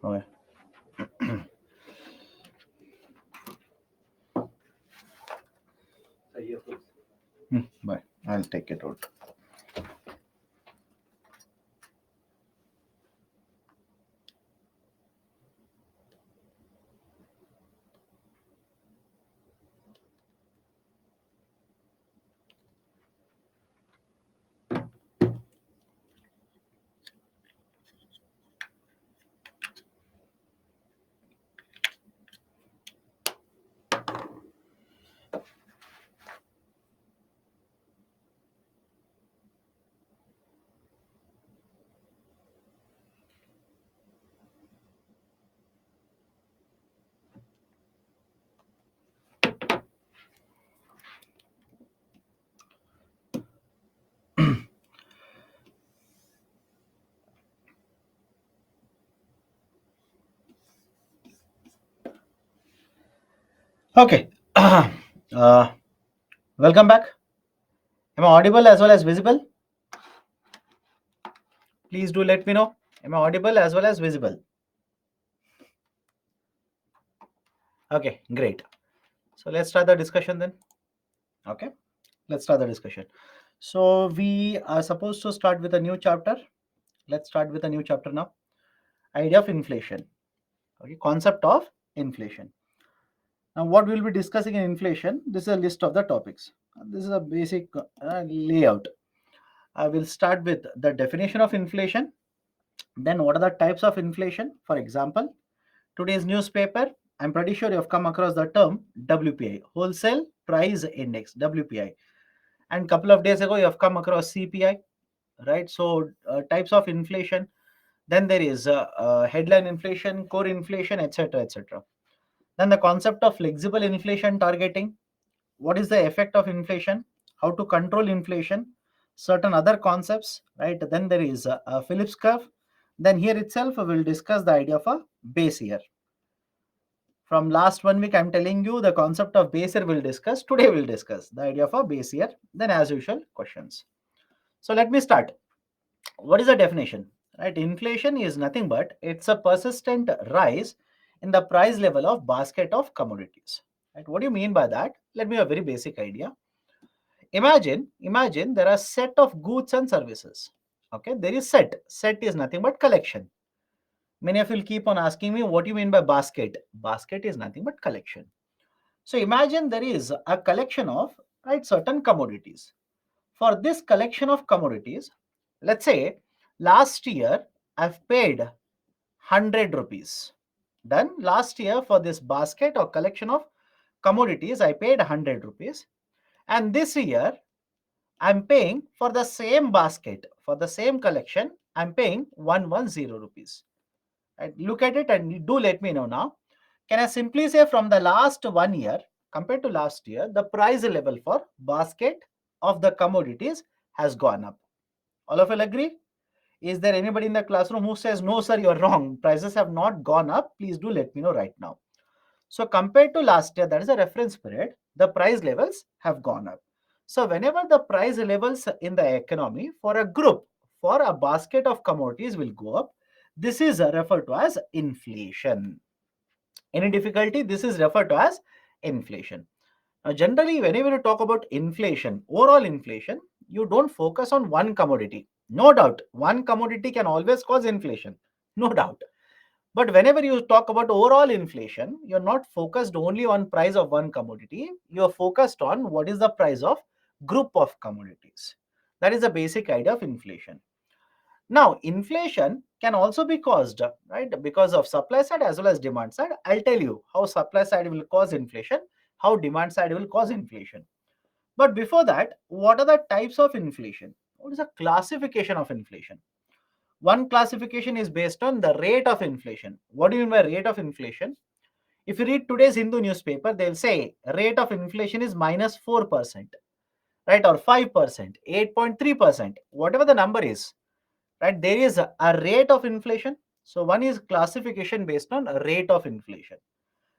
Okay. Bye. I'll take it out. Okay. Welcome back. Am I audible as well as visible? Please do let me know. Am I audible as well as visible? Okay, great. So let's start the discussion then. Okay, let's start the discussion. So we are supposed to start with a new chapter. Let's start with a new chapter now. Idea of inflation. Okay, concept of inflation. Now, what we'll be discussing in inflation, this is a list of the topics. This is a basic layout. I will start with the definition of inflation. Then, what are the types of inflation? For example, today's newspaper, I'm pretty sure you have come across the term WPI, Wholesale Price Index, WPI. And couple of days ago, you have come across CPI, right? So, types of inflation. Then there is headline inflation, core inflation, etc., etc. Then the concept of flexible inflation targeting. What is the effect of inflation? How to control inflation? Certain other concepts, right? Then there is a Phillips curve. Then here itself, we will discuss the idea of a base year. From last 1 week, I'm telling you the concept of base year we'll discuss. Today we'll discuss the idea of a base year. Then as usual, questions. So let me start. What is the definition? Right, inflation is nothing but it's a persistent rise in the price level of basket of commodities. Right, what do you mean by that? Let me have a very basic idea. Imagine there are set of goods and services. Okay, there is set is nothing but collection. Many of you will keep on asking me what do you mean by basket. Basket is nothing but collection. So imagine there is a collection of, right, certain commodities. For this collection of commodities, let's say last year I've paid 100 rupees. Then last year for this basket or collection of commodities, I paid 100 rupees. And this year I'm paying for the same basket, for the same collection, I'm paying 110 rupees. Right? Look at it and do let me know now. Can I simply say from the last 1 year compared to last year, the price level for basket of the commodities has gone up? All of you agree? Is there anybody in the classroom who says, no, sir, you're wrong. Prices have not gone up. Please do let me know right now. So compared to last year, that is a reference period, the price levels have gone up. So whenever the price levels in the economy for a group, for a basket of commodities will go up, this is referred to as inflation. Any difficulty? This is referred to as inflation. Now, generally, whenever you talk about inflation, overall inflation, you don't focus on one commodity. No doubt, one commodity can always cause inflation. No doubt. But whenever you talk about overall inflation, you're not focused only on price of one commodity. You're focused on what is the price of group of commodities. That is the basic idea of inflation. Now, inflation can also be caused, right, because of supply side as well as demand side. I'll tell you how supply side will cause inflation, how demand side will cause inflation. But before that, what are the types of inflation? What is the classification of inflation? One classification is based on the rate of inflation. What do you mean by rate of inflation? If you read today's Hindu newspaper, they'll say rate of inflation is minus 4%, right, or 5%, 8.3%, whatever the number is, right? There is a rate of inflation. So one is classification based on rate of inflation.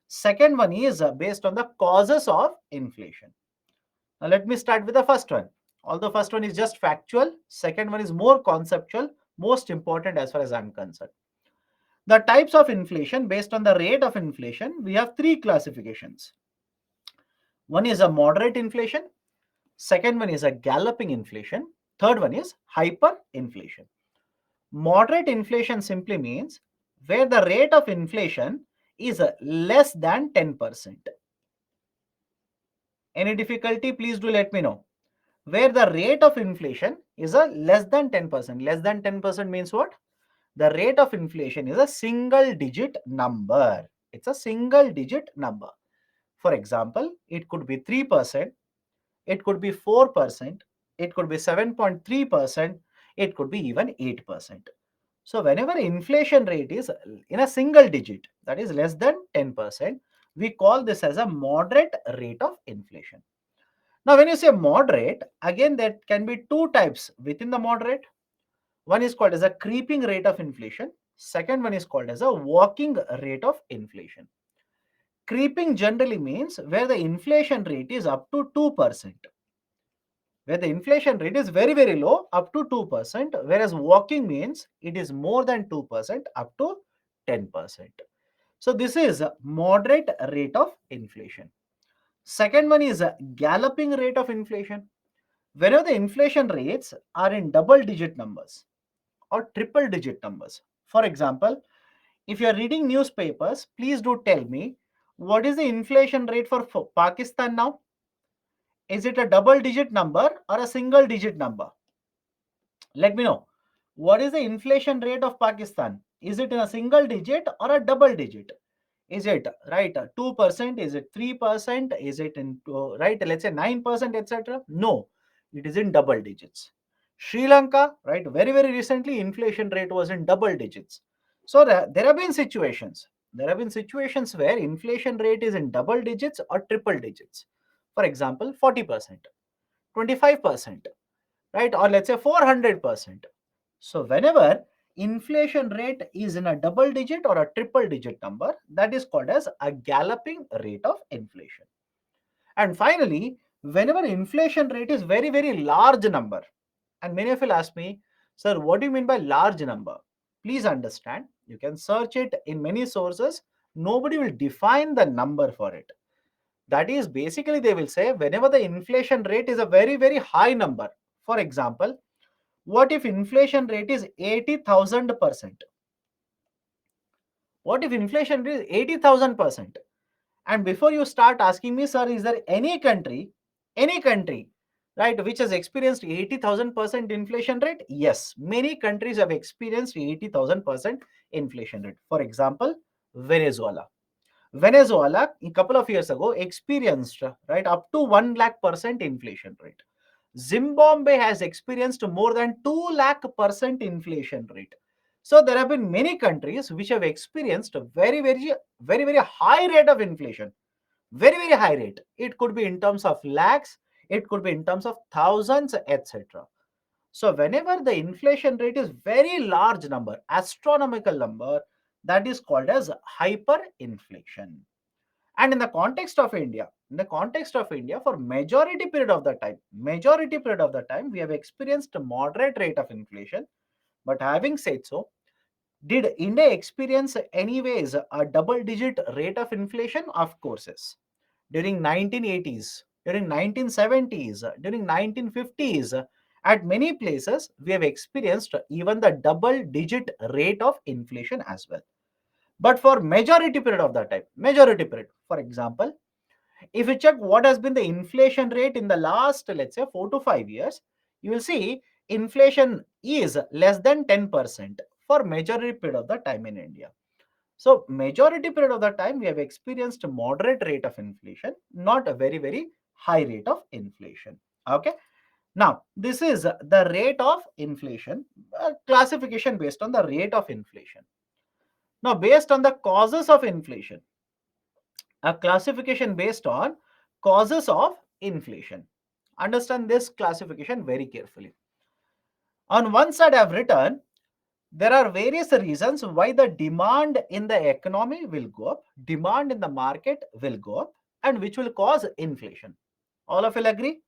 Second one is based on the causes of inflation. Now let me start with the first one. Although first one is just factual, second one is more conceptual, most important as far as I'm concerned. The types of inflation based on the rate of inflation, we have three classifications. One is a moderate inflation, second one is a galloping inflation, third one is hyperinflation. Moderate inflation simply means where the rate of inflation is less than 10%. Any difficulty, please do let me know. Where the rate of inflation is a less than 10%. Less than 10% means what? The rate of inflation is a single digit number. It's a single digit number. For example, it could be 3%, it could be 4%, it could be 7.3%, it could be even 8%. So whenever inflation rate is in a single digit, that is less than 10%, we call this as a moderate rate of inflation. Now, when you say moderate, again, there can be two types within the moderate. One is called as a creeping rate of inflation. Second one is called as a walking rate of inflation. Creeping generally means where the inflation rate is up to 2%. Where the inflation rate is very, very low, up to 2%, whereas walking means it is more than 2%, up to 10%. So this is a moderate rate of inflation. Second one is a galloping rate of inflation. Whenever the inflation rates are in double digit numbers or triple digit numbers. For example, if you are reading newspapers, please do tell me what is the inflation rate for Pakistan now? Is it a double digit number or a single digit number? Let me know. What is the inflation rate of Pakistan? Is it in a single digit or a double digit? Is it right 2%? Is it 3%? Is it in right? Let's say 9%, etc. No, it is in double digits. Sri Lanka, right? Very, very recently, inflation rate was in double digits. So there have been situations. There have been situations where inflation rate is in double digits or triple digits. For example, 40%, 25%, right? Or let's say 400%. So whenever inflation rate is in a double digit or a triple digit number, that is called as a galloping rate of inflation. And finally, whenever inflation rate is very, very large number, and many of you ask me, sir, what do you mean by large number? Please understand, you can search it in many sources. Nobody will define the number for it. That is basically they will say whenever the inflation rate is a very, very high number. For example, what if inflation rate is 80,000%? What if inflation rate is 80,000%? And before you start asking me, sir, is there any country, right, which has experienced 80,000% inflation rate? Yes, many countries have experienced 80,000% inflation rate. For example, Venezuela. Venezuela, a couple of years ago, experienced right up to 1 lakh% inflation rate. Zimbabwe has experienced more than 2 lakh% inflation rate. So there have been many countries which have experienced a very, very, very, very high rate of inflation. Very, very high rate. It could be in terms of lakhs, it could be in terms of thousands, etc. So whenever the inflation rate is very large number, astronomical number, that is called as hyperinflation. And in the context of India, for majority period of the time, we have experienced a moderate rate of inflation. But having said so, did India experience anyways a double digit rate of inflation? Of course, yes. During 1980s, during 1970s, during 1950s, at many places, we have experienced even the double digit rate of inflation as well. But for majority period of the time, majority period, for example, if you check what has been the inflation rate in the last, let's say, 4 to 5 years, you will see inflation is less than 10% for majority period of the time in India. So majority period of the time we have experienced a moderate rate of inflation, not a very, very high rate of inflation. Okay. Now, this is the rate of inflation, classification based on the rate of inflation. Now, based on the causes of inflation, a classification based on causes of inflation. Understand this classification very carefully. On one side, I have written there are various reasons why the demand in the economy will go up, demand in the market will go up, and which will cause inflation. All of you will agree?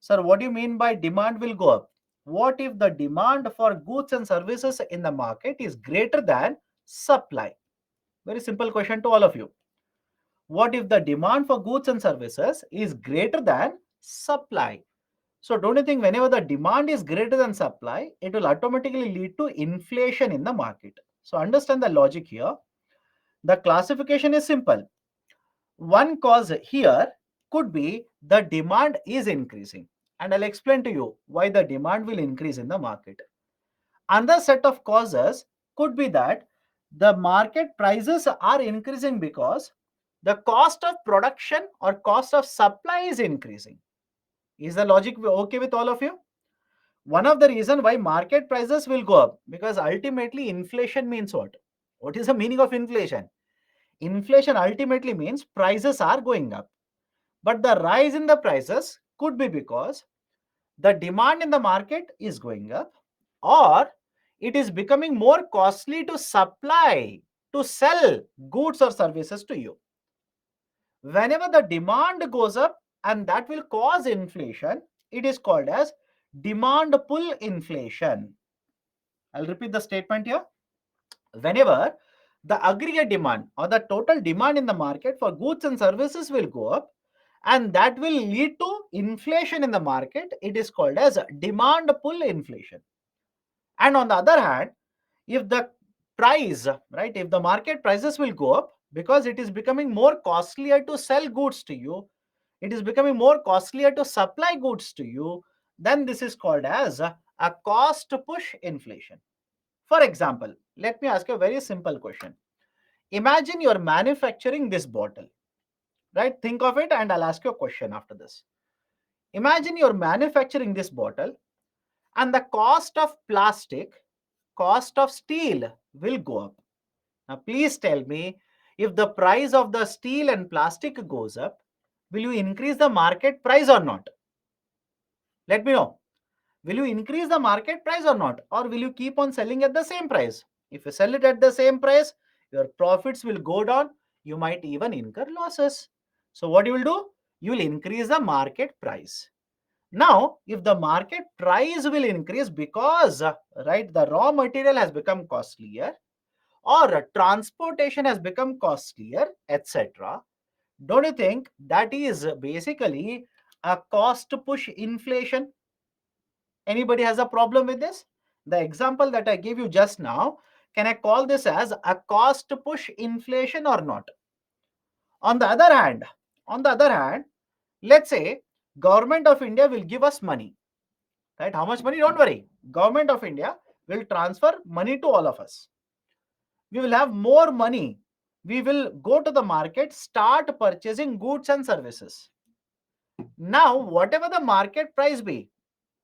Sir, what do you mean by demand will go up? What if the demand for goods and services in the market is greater than Supply. Very simple question to all of you. What if the demand for goods and services is greater than supply? So don't you think whenever the demand is greater than supply, it will automatically lead to inflation in the market? So understand the logic here. The classification is simple. One cause here could be the demand is increasing. And I'll explain to you why the demand will increase in the market. Another set of causes could be that the market prices are increasing because the cost of production or cost of supply is increasing. Is the logic okay with all of you? One of the reason why market prices will go up, because ultimately inflation means what? What is the meaning of inflation? Inflation ultimately means prices are going up. But the rise in the prices could be because the demand in the market is going up, or it is becoming more costly to supply, to sell goods or services to you. Whenever the demand goes up and that will cause inflation, it is called as demand pull inflation. I'll repeat the statement here. Whenever the aggregate demand or the total demand in the market for goods and services will go up, and that will lead to inflation in the market, it is called as demand pull inflation. And on the other hand, if the price, right, if the market prices will go up because it is becoming more costlier to sell goods to you, it is becoming more costlier to supply goods to you, then this is called as a cost push inflation. For example, let me ask you a very simple question. Imagine you're manufacturing this bottle, right? Think of it and I'll ask you a question after this. Imagine you're manufacturing this bottle and the cost of plastic, cost of steel will go up. Now, please tell me, if the price of the steel and plastic goes up, will you increase the market price or not? Let me know. Will you increase the market price or not? Or will you keep on selling at the same price? If you sell it at the same price, your profits will go down. You might even incur losses. So what you will do? You will increase the market price. Now, if the market price will increase because, right, the raw material has become costlier, or transportation has become costlier, etc., don't you think that is basically a cost push inflation? Anybody has a problem with this? The example that I gave you just now, can I call this as a cost push inflation or not? On the other hand, on the other hand, let's say government of India will give us money, right? How much money? Don't worry. Government of India will transfer money to all of us. We will have more money. We will go to the market, start purchasing goods and services. Now, whatever the market price be,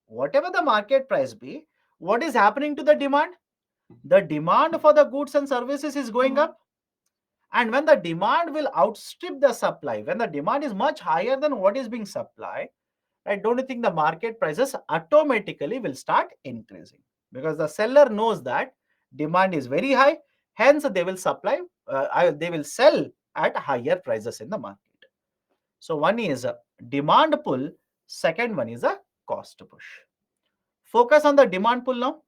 whatever the market price be, what is happening to the demand? The demand for the goods and services is going up. And when the demand will outstrip the supply, when the demand is much higher than what is being supplied, I don't think the market prices automatically will start increasing, because the seller knows that demand is very high, hence they will they will sell at higher prices in the market. So one is a demand pull, second one is a cost push. Focus on the demand pull now.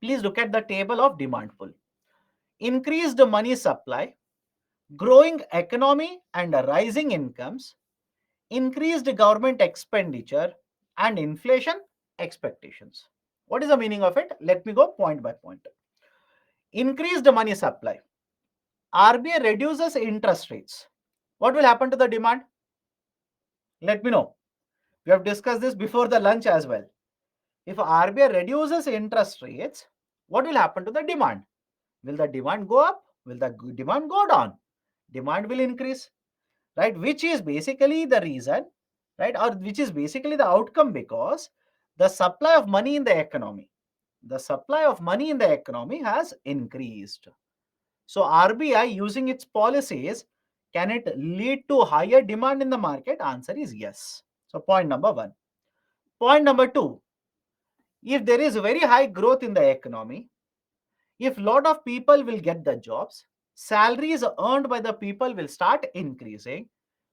Please look at the table of demand pull. Increased money supply, growing economy and rising incomes, increased government expenditure, and inflation expectations. What is the meaning of it? Let me go point by point. Increased money supply. RBI reduces interest rates. What will happen to the demand? Let me know. We have discussed this before the lunch as well. If RBI reduces interest rates, what will happen to the demand? Will the demand go up? Will the demand go down? Demand will increase, right? Which is basically the reason, right? Or which is basically the outcome, because the supply of money in the economy, the supply of money in the economy has increased. So RBI using its policies, can it lead to higher demand in the market? Answer is yes. So point number one. Point number two, if there is very high growth in the economy, if lot of people will get the jobs, salaries earned by the people will start increasing,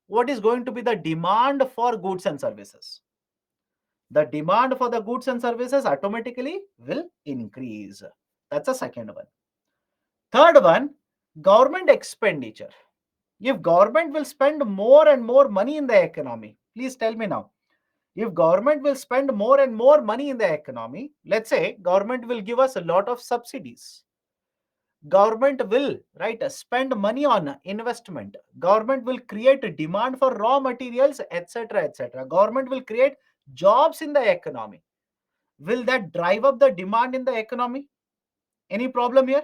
what is going to be the demand for goods and services? The demand for the goods and services automatically will increase. That's the second one. Third one, government expenditure. If government will spend more and more money in the economy, please tell me now. If government will spend more and more money in the economy, let's say government will give us a lot of subsidies. Government will spend money on investment. Government will create a demand for raw materials, etc., etc. Government will create jobs in the economy. Will that drive up the demand in the economy? Any problem here?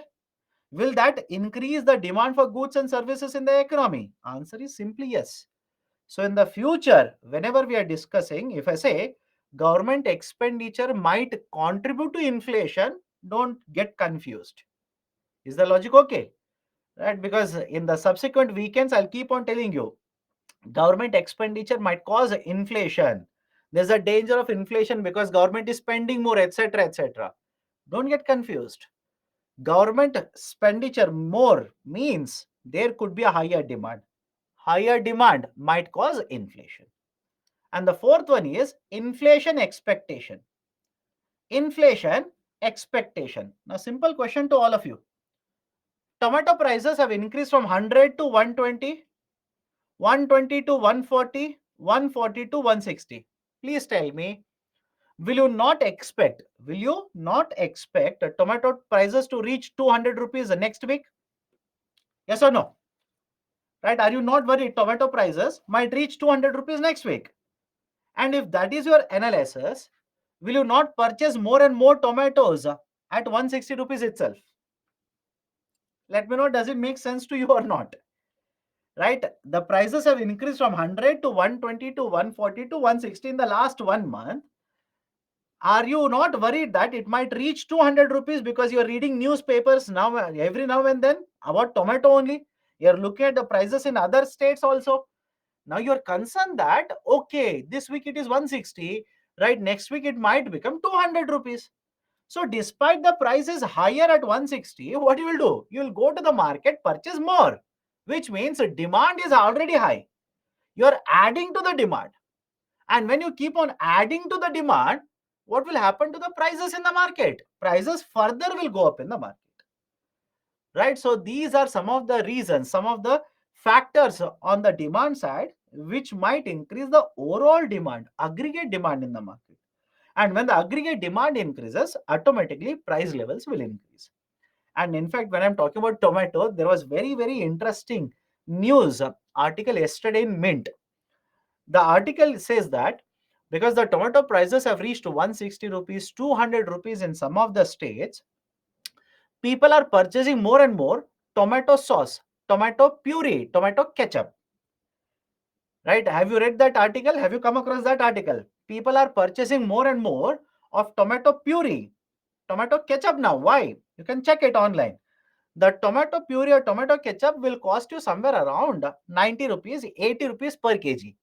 Will that increase the demand for goods and services in the economy? Answer is simply yes. So in the future, whenever we are discussing, if I say government expenditure might contribute to inflation, don't get confused. Is the logic okay? Right? Because in the subsequent weekends, I'll keep on telling you, government expenditure might cause inflation. There's a danger of inflation because government is spending more, etc., etc. Don't get confused. Government expenditure more means there could be a higher demand. Higher demand might cause inflation. And the fourth one is inflation expectation. Inflation expectation. Now, simple question to all of you. Tomato prices have increased from 100 to 120, 120 to 140, 140 to 160. Please tell me, will you not expect tomato prices to reach 200 rupees next week? Yes or no? Right? Are you not worried tomato prices might reach 200 rupees next week? And if that is your analysis, will you not purchase more and more tomatoes at 160 rupees itself? Let me know, does it make sense to you or not? Right? The prices have increased from 100 to 120 to 140 to 160 in the last 1 month. Are you not worried that it might reach 200 rupees because you're reading newspapers now every now and then about tomato only? You're looking at the prices in other states also. Now you're concerned that, okay, this week it is 160, right? Next week it might become 200 rupees. So despite the price is higher at 160, what you will do? You will go to the market, purchase more, which means demand is already high. You're adding to the demand. And when you keep on adding to the demand, what will happen to the prices in the market? Prices further will go up in the market. Right? So these are some of the reasons, some of the factors on the demand side which might increase the overall demand, aggregate demand in the market. And when the aggregate demand increases, automatically price levels will increase. And in fact, when I'm talking about tomato, there was very, very interesting news article yesterday in Mint. The article says that because the tomato prices have reached 160 rupees, 200 rupees in some of the states, people are purchasing more and more tomato sauce, tomato puree, tomato ketchup. Right? Have you read that article? Have you come across that article? People are purchasing more and more of tomato puree, tomato ketchup now. Why? You can check it online. The tomato puree or tomato ketchup will cost you somewhere around 90 rupees, 80 rupees per kg.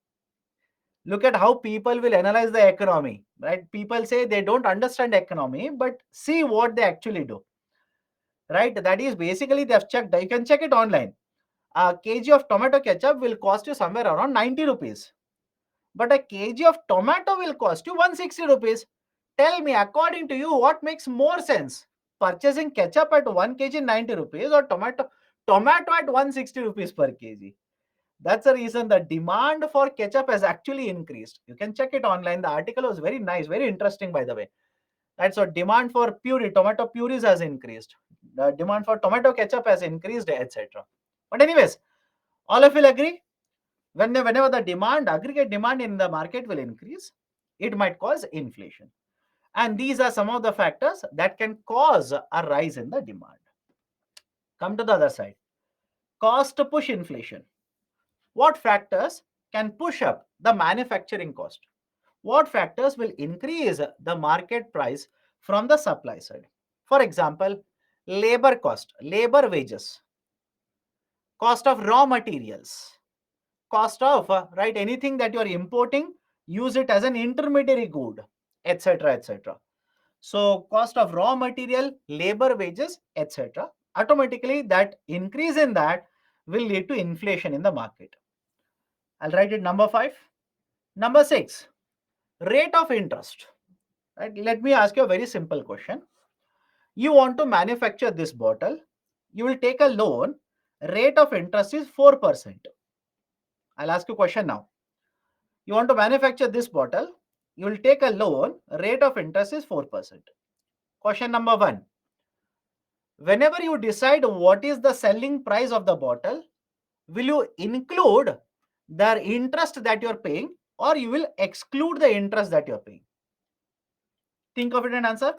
Look at how people will analyze the economy, right? People say they don't understand economy, but see what they actually do, right? That is basically they've checked. You can check it online. A kg of tomato ketchup will cost you somewhere around 90 rupees. But a kg of tomato will cost you 160 rupees. Tell me, according to you, what makes more sense? Purchasing ketchup at 1 kg 90 rupees or tomato at 160 rupees per kg? That's the reason the demand for ketchup has actually increased. You can check it online. The article was very nice, very interesting, by the way. Right, so demand for puree, tomato purees has increased. The demand for tomato ketchup has increased, etc. But anyways, all of you will agree, whenever the demand, aggregate demand in the market will increase, it might cause inflation. And these are some of the factors that can cause a rise in the demand. Come to the other side. Cost push inflation. What factors can push up the manufacturing cost? What factors will increase the market price from the supply side? For example, labor cost, labor wages, cost of raw materials, cost of anything that you are importing, use it as an intermediary good, etc., etc. So cost of raw material, labor wages, etc. Automatically that increase in that will lead to inflation in the market. I'll write it number 5. Number 6, rate of interest. Right? Let me ask you a very simple question. You want to manufacture this bottle. you will take a loan, rate of interest is 4%. I'll ask you a question now. You want to manufacture this bottle, you will take a loan, rate of interest is 4%. Question number 1. Whenever you decide what is the selling price of the bottle, will you include the interest that you are paying or you will exclude the interest that you are paying? Think of it and answer.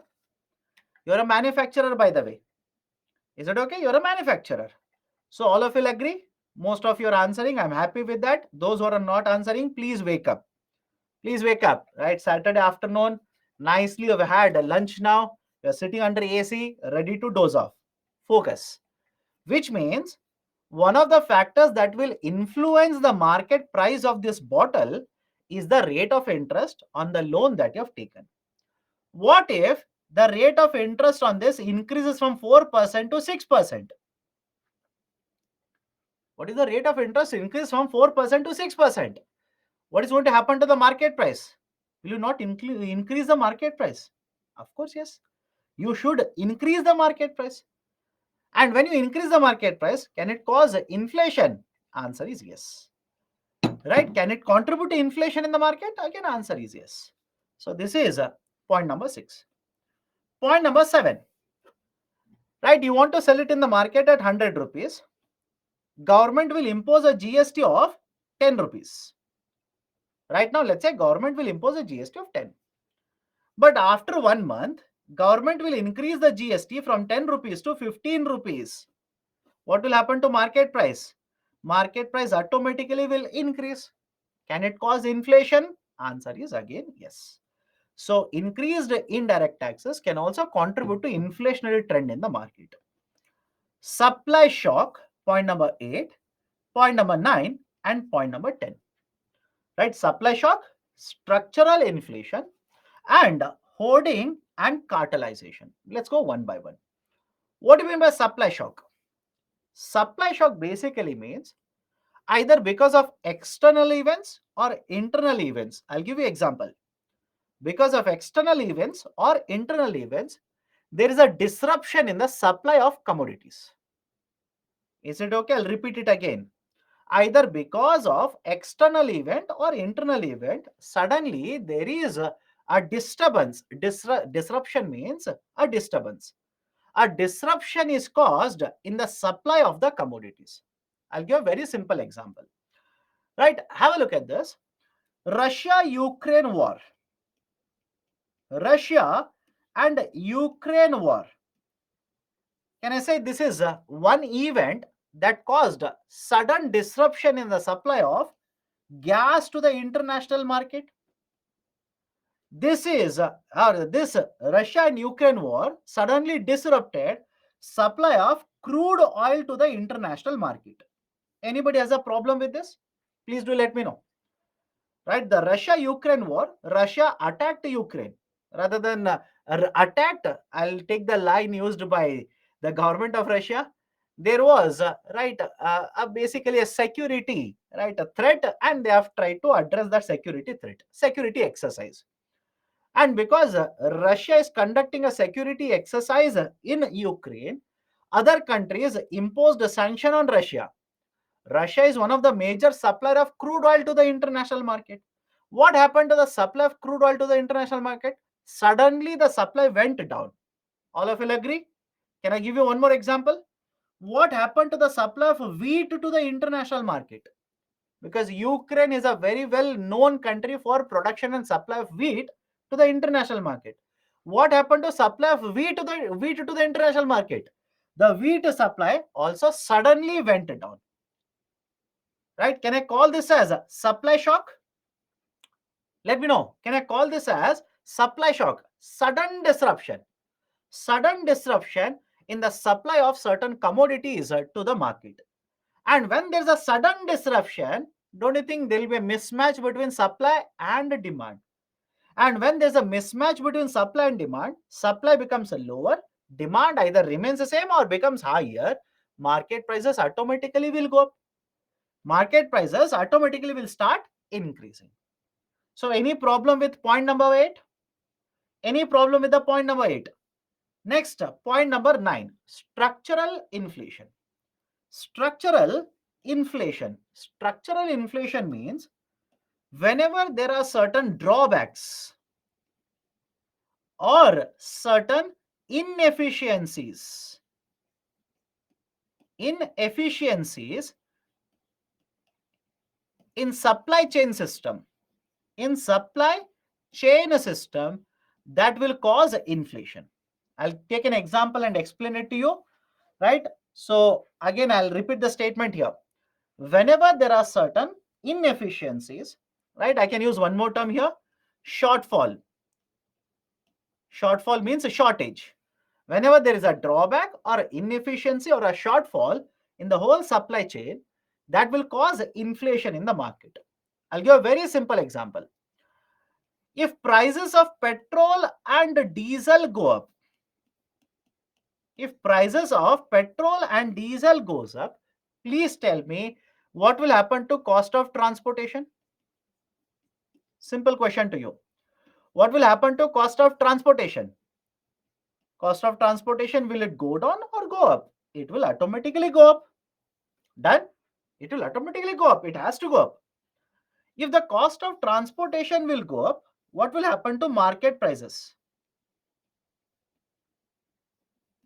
You're a manufacturer, by the way. Is it okay? You're a manufacturer. So all of you will agree? Most of you are answering. I'm happy with that. Those who are not answering, please wake up. Please wake up, right? Saturday afternoon, nicely you've had a lunch now. You're sitting under AC, ready to doze off. Focus. Which means one of the factors that will influence the market price of this bottle is the rate of interest on the loan that you have taken. What if the rate of interest on this increases from 4% to 6%? What is the rate of interest increase from 4% to 6%? What is going to happen to the market price? Will you not increase the market price? Of course, yes. You should increase the market price. And when you increase the market price, can it cause inflation? Answer is yes. Right? Can it contribute to inflation in the market? Again, answer is yes. So this is point number 6. Point number 7. Right? You want to sell it in the market at 100 rupees. Government will impose a GST of 10 rupees. Right now, let's say government will impose a GST of 10. But after 1 month, government will increase the GST from 10 rupees to 15 rupees. What will happen to market price? Market price automatically will increase. Can it cause inflation? Answer is again yes. So increased indirect taxes can also contribute to inflationary trend in the market. Supply shock, point number 8, point number 9, and point number 10. Right? Supply shock, structural inflation, and hoarding and cartelization. Let's go one by one. What do you mean by supply shock? Supply shock basically means either because of external events or internal events. I'll give you example. Because of external events or internal events, there is a disruption in the supply of commodities. Is it okay? I'll repeat it again. Either because of external event or internal event, suddenly there is a disturbance. Disruption means a disturbance. A disruption is caused in the supply of the commodities. I'll give a very simple example. Right? Have a look at this. Russia-Ukraine war. Russia and Ukraine war. Can I say this is one event that caused sudden disruption in the supply of gas to the international market? This Russia and Ukraine war suddenly disrupted supply of crude oil to the international market. Anybody has a problem with this? Please do let me know. Right, the Russia-Ukraine war, Russia attacked Ukraine. Rather than attacked, I'll take the line used by the government of Russia. There was basically a security, right, a threat, and they have tried to address that security threat, security exercise. And because Russia is conducting a security exercise in Ukraine, other countries imposed a sanction on Russia. Russia is one of the major supplier of crude oil to the international market. What happened to the supply of crude oil to the international market? Suddenly the supply went down. All of you will agree? Can I give you one more example? What happened to the supply of wheat to the international market? Because Ukraine is a very well known country for production and supply of wheat to the international market. What happened to supply of wheat to the international market? The wheat supply also suddenly went down. Right? Can I call this as a supply shock? Let me know. Can I call this as supply shock? Sudden disruption. Sudden disruption in the supply of certain commodities to the market. And when there's a sudden disruption, don't you think there will be a mismatch between supply and demand? And when there's a mismatch between supply and demand, supply becomes lower, demand either remains the same or becomes higher, market prices automatically will go up. Market prices automatically will start increasing. So any problem with point number 8? Any problem with the point number 8? Next, point number 9, structural inflation. Structural inflation. Structural inflation means whenever there are certain drawbacks or certain inefficiencies in supply chain system, that will cause inflation. I'll take an example and explain it to you, right? So again, I'll repeat the statement here. Whenever there are certain inefficiencies, right? I can use one more term here, shortfall. Shortfall means a shortage. Whenever there is a drawback or inefficiency or a shortfall in the whole supply chain, that will cause inflation in the market. I'll give a very simple example. If prices of petrol and diesel go up, please tell me what will happen to cost of transportation? Simple question to you. What will happen to cost of transportation? Cost of transportation, will it go down or go up? It will automatically go up. Done? It will automatically go up. It has to go up. If the cost of transportation will go up, what will happen to market prices?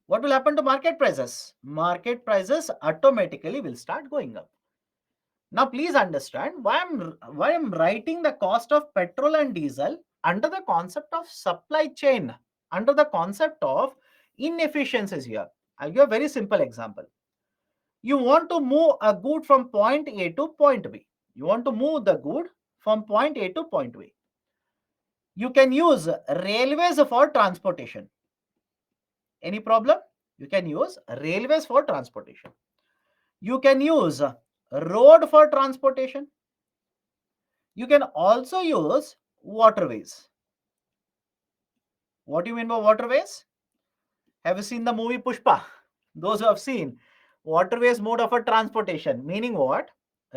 What will happen to market prices? Market prices automatically will start going up. Now please understand why I'm writing the cost of petrol and diesel under the concept of supply chain, under the concept of inefficiencies here. I'll give a very simple example. You want to move a good from point A to point B. You want to move the good from point A to point B. You can use railways for transportation. Any problem? You can use railways for transportation. You can use road for transportation. You can also use waterways. What do you mean by waterways? Have you seen the movie Pushpa? Those who have seen, waterways mode of a transportation, meaning what?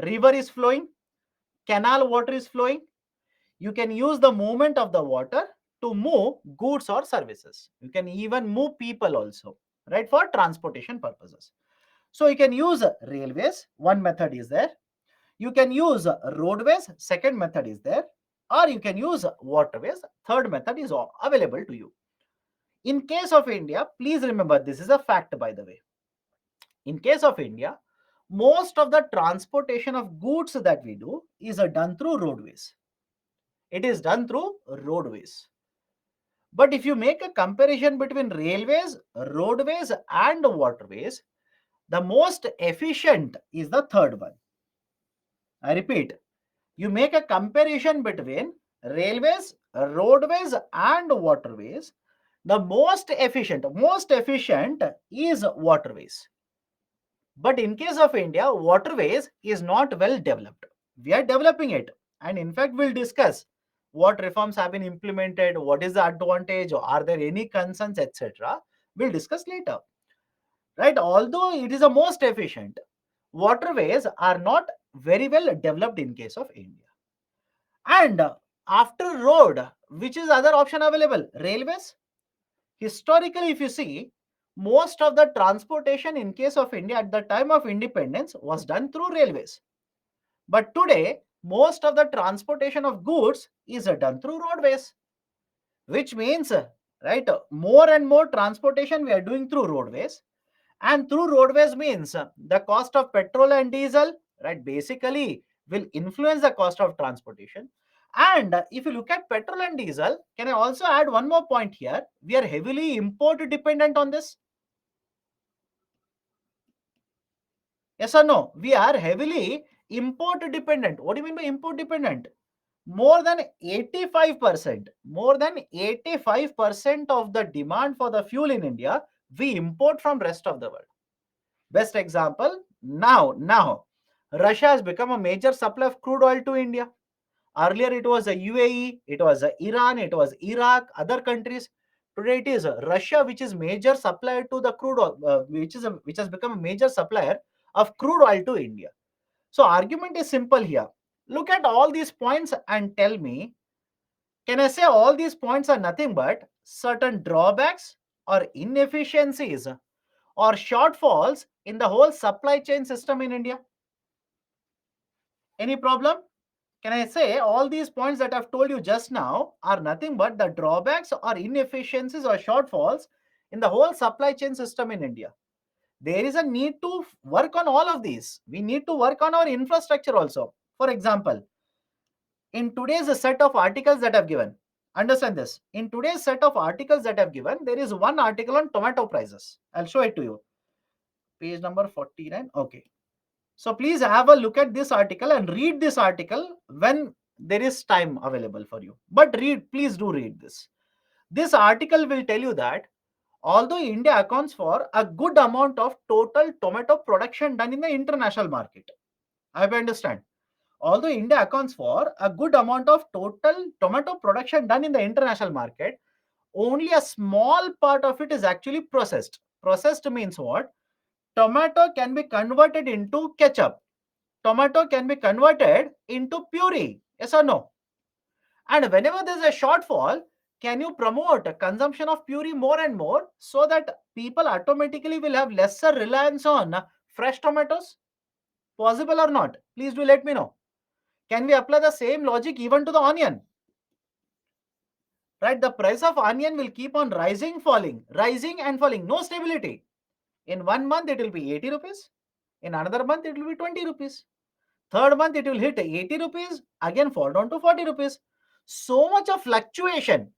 River is flowing, canal water is flowing. You can use the movement of the water to move goods or services. You can even move people also, right, for transportation purposes. So you can use railways, one method is there. You can use roadways, second method is there. Or you can use waterways, third method is available to you. In case of India, please remember, this is a fact by the way. In case of India, most of the transportation of goods that we do is done through roadways. It is done through roadways. But if you make a comparison between railways, roadways and waterways, the most efficient is the third one. I repeat, you make a comparison between railways, roadways and waterways, the most efficient is waterways. But in case of India, waterways is not well developed. We are developing it, and in fact we'll discuss what reforms have been implemented, what is the advantage, or are there any concerns, etc. We'll discuss later. Right? Although it is the most efficient, waterways are not very well developed in case of India. And after road, which is other option available? Railways. Historically, if you see, most of the transportation in case of India at the time of independence was done through railways. But today, most of the transportation of goods is done through roadways, which means, right, more and more transportation we are doing through roadways. And through roadways means the cost of petrol and diesel, right, basically will influence the cost of transportation. And if you look at petrol and diesel, can I also add one more point here? We are heavily import dependent on this. Yes or no? We are heavily import dependent. What do you mean by import dependent? More than 85%, of the demand for the fuel in India, we import from rest of the world. Best example, now, Russia has become a major supplier of crude oil to India. Earlier it was a UAE, it was a Iran, it was Iraq, other countries. Today it is Russia, which is major supplier to the crude oil, which has become a major supplier of crude oil to India. So argument is simple here. Look at all these points and tell me, can I say all these points are nothing but certain drawbacks or inefficiencies or shortfalls in the whole supply chain system in India? Any problem? Can I say all these points that I've told you just now are nothing but the drawbacks or inefficiencies or shortfalls in the whole supply chain system in India? There is a need to work on all of these. We need to work on our infrastructure also. For example, in today's set of articles that I've given, understand this. In today's set of articles that I've given, there is one article on tomato prices. I'll show it to you. Page number 49. Okay. So please have a look at this article and read this article when there is time available for you. But read, please do read this. This article will tell you that although India accounts for a good amount of total tomato production done in the international market, I hope you understand. Although India accounts for a good amount of total tomato production done in the international market, only a small part of it is actually processed. Processed means what? Tomato can be converted into ketchup. Tomato can be converted into puree. Yes or no? And whenever there's a shortfall, can you promote a consumption of puree more and more so that people automatically will have lesser reliance on fresh tomatoes? Possible or not? Please do let me know. Can we apply the same logic even to the onion? Right? The price of onion will keep on rising, falling, rising and falling. No stability. In 1 month, it will be 80 rupees. In another month, it will be 20 rupees. Third month, it will hit 80 rupees, again fall down to 40 rupees. So much of fluctuation.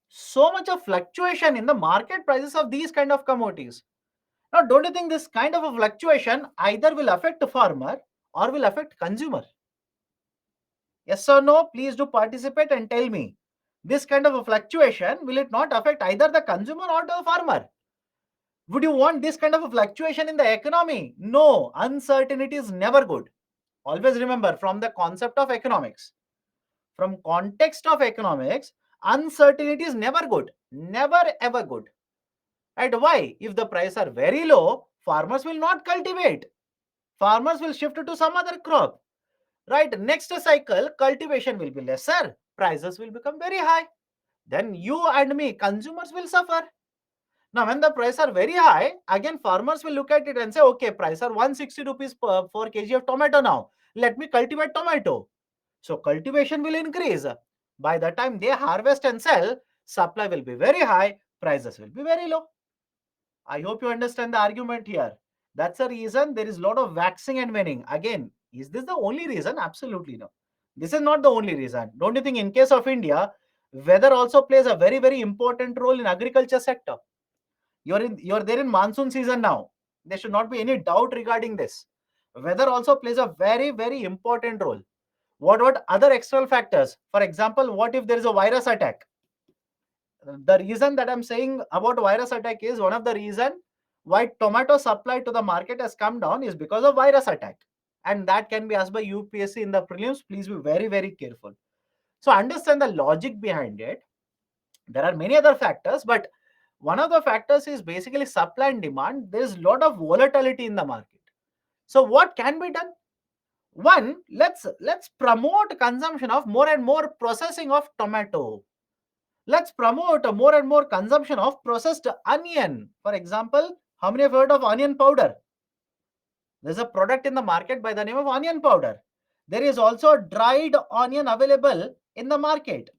So much of fluctuation in the market prices of these kind of commodities. Now, don't you think this kind of a fluctuation either will affect the farmer or will affect consumer? Yes or no? Please do participate and tell me. This kind of a fluctuation, will it not affect either the consumer or the farmer? Would you want this kind of a fluctuation in the economy? No, uncertainty is never good. Always remember, from the concept of economics, from context of economics, uncertainty is never good. Never ever good. Right? Why? If the prices are very low, farmers will not cultivate. Farmers will shift to some other crop. Right? Next cycle, cultivation will be lesser. Prices will become very high. Then you and me, consumers, will suffer. Now, when the prices are very high, again farmers will look at it and say, okay, price are 160 rupees per 4 kg of tomato now. Let me cultivate tomato. So cultivation will increase. By the time they harvest and sell, supply will be very high, prices will be very low. I hope you understand the argument here. That's the reason there is a lot of waxing and waning. Again, is this the only reason? Absolutely no. This is not the only reason. Don't you think in case of India, weather also plays a very, very important role in agriculture sector? You're there in monsoon season now. There should not be any doubt regarding this. Weather also plays a very, very important role. What other external factors? For example, what if there is a virus attack? The reason that I'm saying about virus attack is one of the reason why tomato supply to the market has come down is because of virus attack. And that can be asked by UPSC in the prelims. Please be very, very careful. So understand the logic behind it. There are many other factors, but one of the factors is basically supply and demand. There is a lot of volatility in the market. So what can be done? One, let's promote consumption of more and more processing of tomato. Let's promote a more and more consumption of processed onion. For example, how many have heard of onion powder? There's a product in the market by the name of onion powder. There is also dried onion available in the market.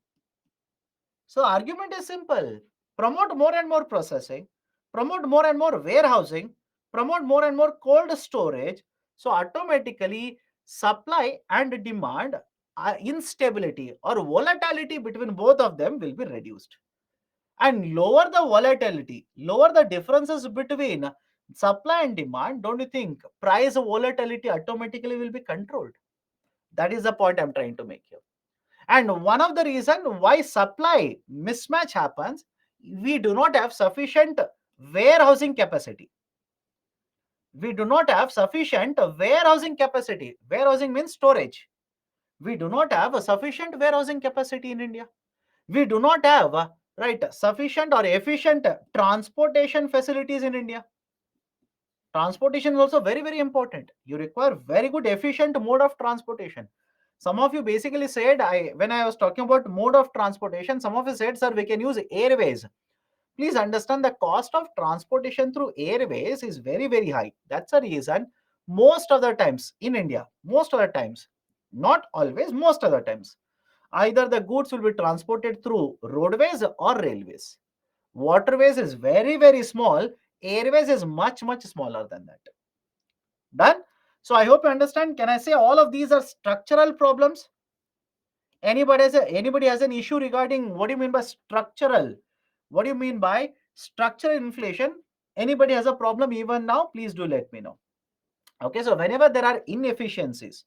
So argument is simple. Promote more and more processing, promote more and more warehousing, promote more and more cold storage. So automatically supply and demand instability or volatility between both of them will be reduced. And lower the volatility, lower the differences between supply and demand, don't you think price volatility automatically will be controlled? That is the point I'm trying to make here. And one of the reason why supply mismatch happens, we do not have sufficient warehousing capacity. We do not have sufficient warehousing capacity. Warehousing means storage. We do not have a sufficient warehousing capacity in India. We do not have right sufficient or efficient transportation facilities in India. Transportation is also very, very important. You require very good efficient mode of transportation. Some of you basically said, when I was talking about mode of transportation, some of you said, sir, we can use airways. Please understand the cost of transportation through airways is very, very high. That's the reason most of the times in India, most of the times, not always, most of the times, either the goods will be transported through roadways or railways. Waterways is very, very small. Airways is much, much smaller than that. Done? So I hope you understand. Can I say all of these are structural problems? Anybody has an issue regarding what do you mean by structural? What do you mean by structural inflation? Anybody has a problem even now? Please do let me know. Okay, so whenever there are inefficiencies,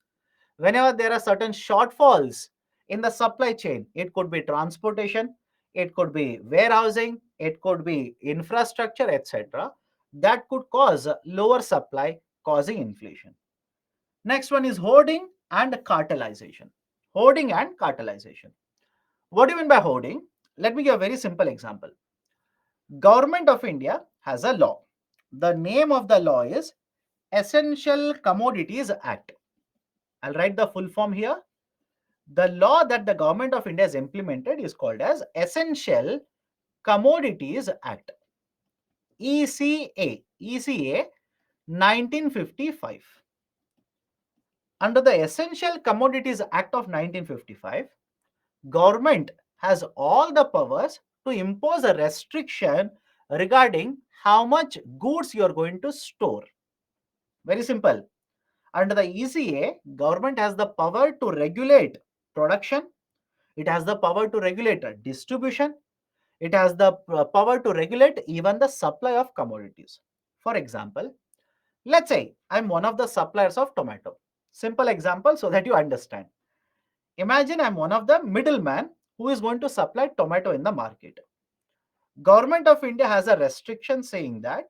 whenever there are certain shortfalls in the supply chain, it could be transportation, it could be warehousing, it could be infrastructure, etc., that could cause lower supply, causing inflation. Next one is hoarding and cartelization. Hoarding and cartelization. What do you mean by hoarding? Let me give a very simple example. Government of India has a law. The name of the law is Essential Commodities Act. I'll write the full form here. The law that the government of India has implemented is called as Essential Commodities Act. ECA 1955. Under the Essential Commodities Act of 1955, government has all the powers to impose a restriction regarding how much goods you are going to store. Very simple. Under the ECA, government has the power to regulate production. It has the power to regulate distribution. It has the power to regulate even the supply of commodities. For example, let's say I'm one of the suppliers of tomato. Simple example so that you understand. Imagine I'm one of the middlemen who is going to supply tomato in the market. Government of India has a restriction saying that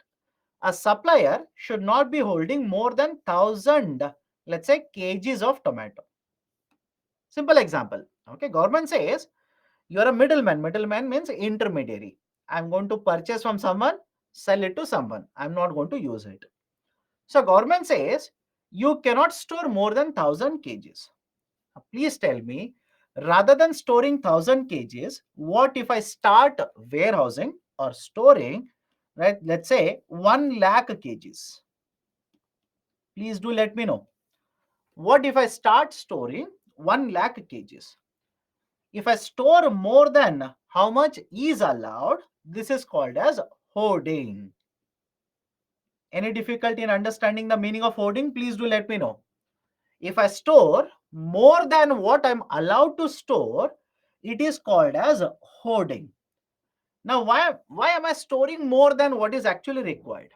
a supplier should not be holding more than 1000, let's say, kgs of tomato. Simple example. Okay, government says you're a middleman. Middleman means intermediary. I'm going to purchase from someone, sell it to someone. I'm not going to use it. So government says you cannot store more than 1000 kgs. Please tell me, rather than storing 1000 kgs, what if I start warehousing or storing, right? Let's say 1 lakh kgs. Please do let me know. What if I start storing 1 lakh kgs? If I store more than how much is allowed, this is called as hoarding. Any difficulty in understanding the meaning of hoarding? Please do let me know. If I store more than what I'm allowed to store, it is called as hoarding. Now, why am I storing more than what is actually required?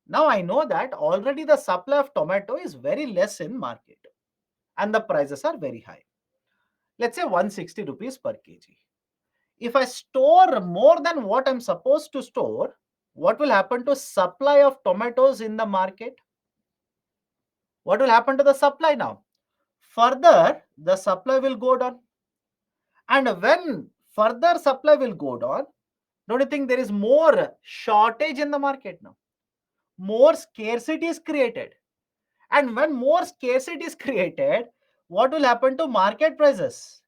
Now I know that already the supply of tomato is very less in market and the prices are very high. Let's say 160 rupees per kg. If I store more than what I'm supposed to store, what will happen to supply of tomatoes in the market? What will happen to the supply now? Further, the supply will go down. And when further supply will go down, don't you think there is more shortage in the market now? More scarcity is created. And when more scarcity is created, what will happen to market prices?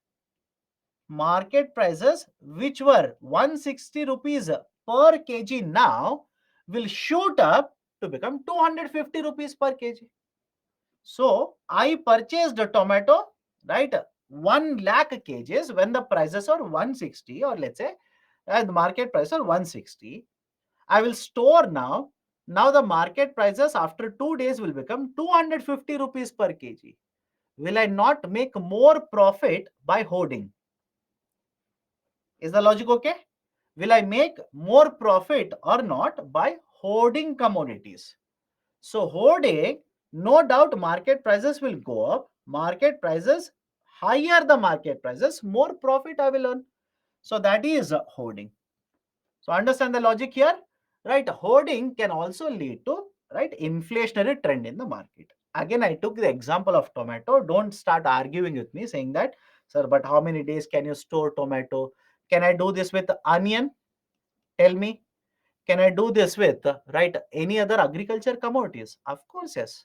Market prices, which were 160 rupees per kg now, will shoot up to become 250 rupees per kg. So I purchased a tomato, right? 1 lakh kgs when the prices are 160, or let's say the market price are 160. I will store now. Now the market prices after 2 days will become 250 rupees per kg. Will I not make more profit by hoarding? Is the logic okay? Will I make more profit or not by hoarding commodities? So hoarding, no doubt market prices will go up. Market prices, higher the market prices, more profit I will earn. So that is hoarding. So understand the logic here, right? Hoarding can also lead to, right, inflationary trend in the market. Again, I took the example of tomato. Don't start arguing with me saying that, sir, but how many days can you store tomato? Can I do this with onion? Tell me. Can I do this with, right, any other agriculture commodities? Of course, yes.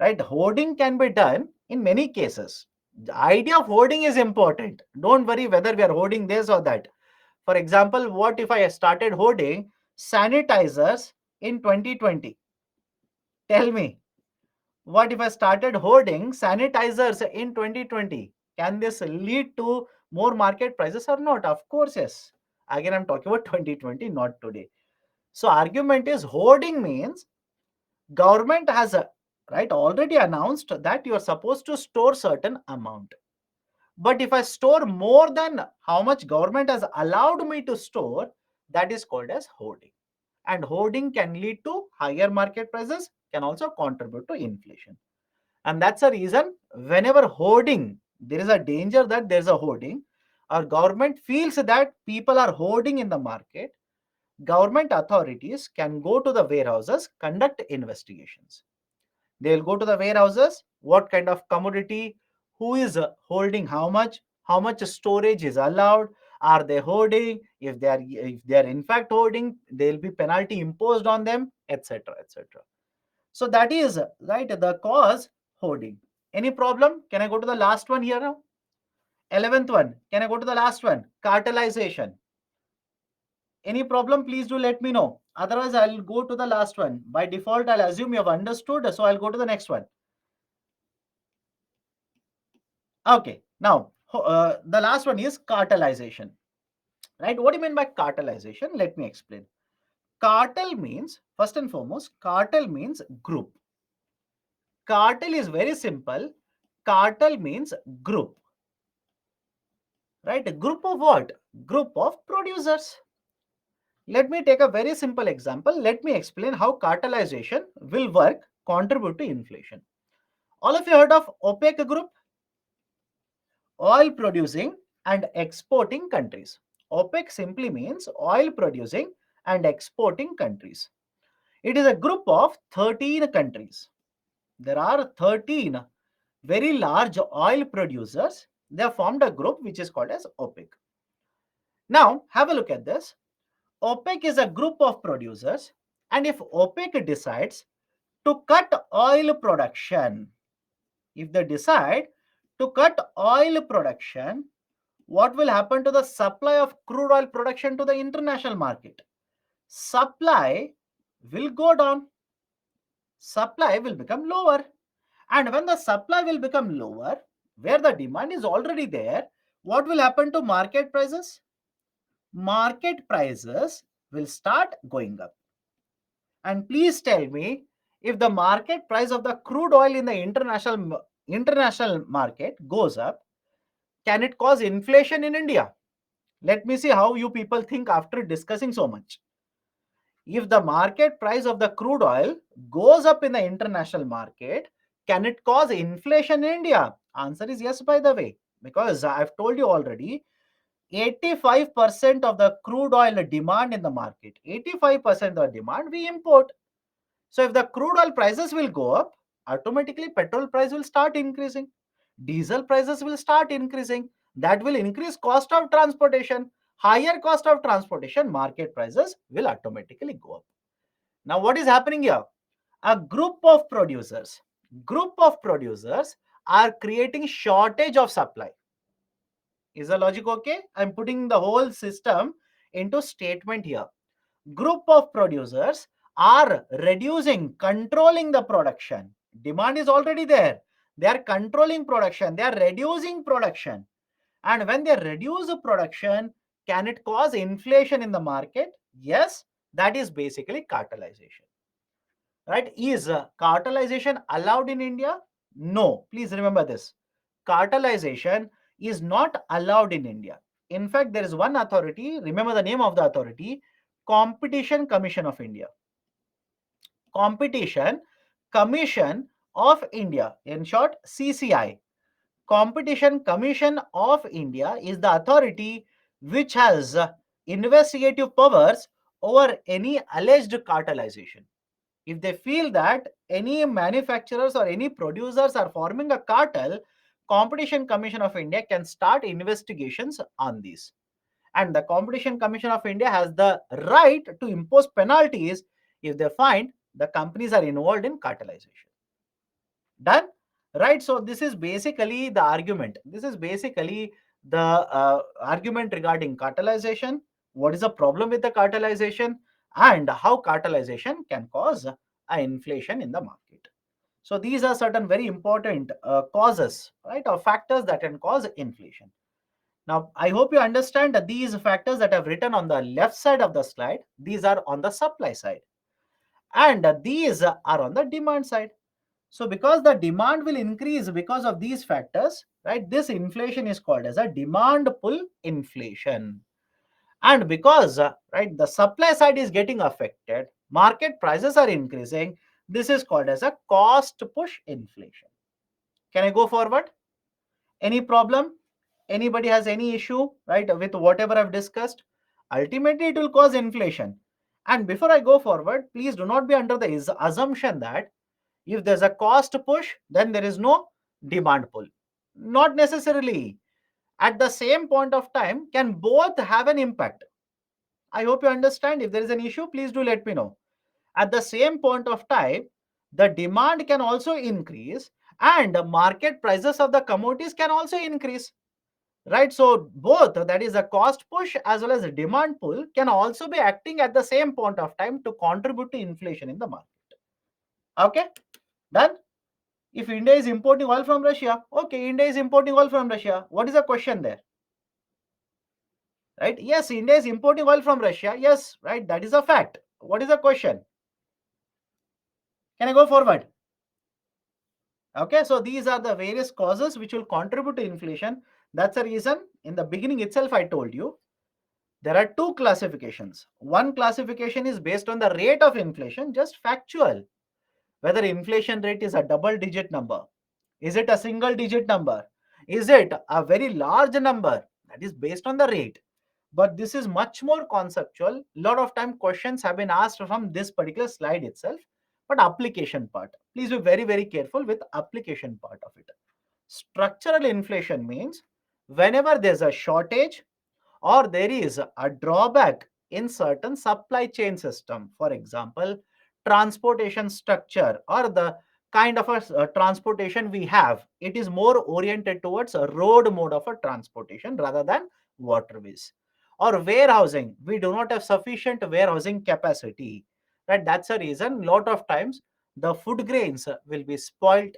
Right? Hoarding can be done in many cases. The idea of hoarding is important. Don't worry whether we are hoarding this or that. For example, what if I started hoarding sanitizers in 2020? Tell me, what if I started hoarding sanitizers in 2020? Can this lead to more market prices or not? Of course, yes. Again, I'm talking about 2020, not today. So argument is hoarding means government has right already announced that you are supposed to store certain amount. But if I store more than how much government has allowed me to store, that is called as hoarding. And hoarding can lead to higher market prices, can also contribute to inflation. And that's the reason whenever hoarding, there is a danger that there's a hoarding, or government feels that people are hoarding in the market, government authorities can go to the warehouses, conduct investigations. They'll go to the warehouses, what kind of commodity, who is holding how much storage is allowed, are they hoarding, if they are in fact hoarding, there will be penalty imposed on them, etc., etc. So that is right the cause hoarding. Any problem? Can I go to the last one here now? 11th one. Can I go to the last one? Cartelization. Any problem? Please do let me know. Otherwise, I'll go to the last one. By default, I'll assume you have understood. So I'll go to the next one. Okay. Now, the last one is cartelization. Right? What do you mean by cartelization? Let me explain. Cartel means, first and foremost, cartel means group. Cartel is very simple. Cartel means group. Right? A group of what? Group of producers. Let me take a very simple example. Let me explain how cartelization will work, contribute to inflation. All of you heard of OPEC group? Oil producing and exporting countries. OPEC simply means oil producing and exporting countries. It is a group of 13 countries. There are 13 very large oil producers. They have formed a group which is called as OPEC. Now, have a look at this. OPEC is a group of producers, and if OPEC decides to cut oil production, if they decide to cut oil production, what will happen to the supply of crude oil production to the international market? Supply will go down. Supply will become lower. And when the supply will become lower, where the demand is already there, what will happen to market prices? Market prices will start going up. And please tell me, if the market price of the crude oil in the international market goes up, can it cause inflation in India? Let me see how you people think after discussing so much. If the market price of the crude oil goes up in the international market, can it cause inflation in India? Answer is yes, by the way, because I've told you already, 85% of the crude oil demand in the market, 85% of the demand we import. So if the crude oil prices will go up, automatically petrol price will start increasing. Diesel prices will start increasing. That will increase cost of transportation. Higher cost of transportation, market prices will automatically go up. Now what is happening here? A group of producers are creating shortage of supply. Is the logic okay? I'm putting the whole system into statement here. Group of producers are reducing, controlling the production. Demand is already there. They are controlling production. They are reducing production. And when they reduce the production, can it cause inflation in the market? Yes, that is basically cartelization. Right? Is cartelization allowed in India? No. Please remember this. Cartelization is not allowed in India. In fact, there is one authority, remember the name of the authority, Competition Commission of India. Competition Commission of India, in short, CCI. Competition Commission of India is the authority which has investigative powers over any alleged cartelization. If they feel that any manufacturers or any producers are forming a cartel, Competition Commission of India can start investigations on these. And the Competition Commission of India has the right to impose penalties if they find the companies are involved in cartelization. Done? Right? So this is basically the argument. This is basically the argument regarding cartelization. what is the problem with the cartelization, and how cartelization can cause a inflation in the market. So these are certain very important causes, right, or factors that can cause inflation. Now, I hope you understand that these factors that I've written on the left side of the slide, these are on the supply side, and these are on the demand side. So because the demand will increase because of these factors, right, this inflation is called as a demand pull inflation. And because, right, the supply side is getting affected, market prices are increasing, this is called as a cost push inflation. Can I go forward? Any problem? Anybody has any issue, right, with whatever I've discussed? Ultimately, it will cause inflation. And before I go forward, please do not be under the assumption that if there's a cost push, then there is no demand pull. Not necessarily. At the same point of time, can both have an impact? I hope you understand. If there is an issue, please do let me know. At the same point of time, the demand can also increase and the market prices of the commodities can also increase. Right, so both, that is a cost push as well as a demand pull, can also be acting at the same point of time to contribute to inflation in the market. Okay, done. If India is importing oil from Russia, okay, India is importing oil from Russia. What is the question there? Right, yes, India is importing oil from Russia. Yes, right, that is a fact. What is the question? Can I go forward? Okay, so these are the various causes which will contribute to inflation. That's the reason in the beginning itself I told you there are two classifications. One classification is based on the rate of inflation, just factual. Whether inflation rate is a double digit number, is it a single digit number, is it a very large number, that is based on the rate. But this is much more conceptual. Lot of time questions have been asked from this particular slide itself. But application part, please be very, very careful with application part of it. Structural inflation means whenever there's a shortage or there is a drawback in certain supply chain system, for example, transportation structure or the kind of a transportation we have, it is more oriented towards a road mode of a transportation rather than waterways. Or warehousing, we do not have sufficient warehousing capacity, right? That's a reason lot of times the food grains will be spoiled,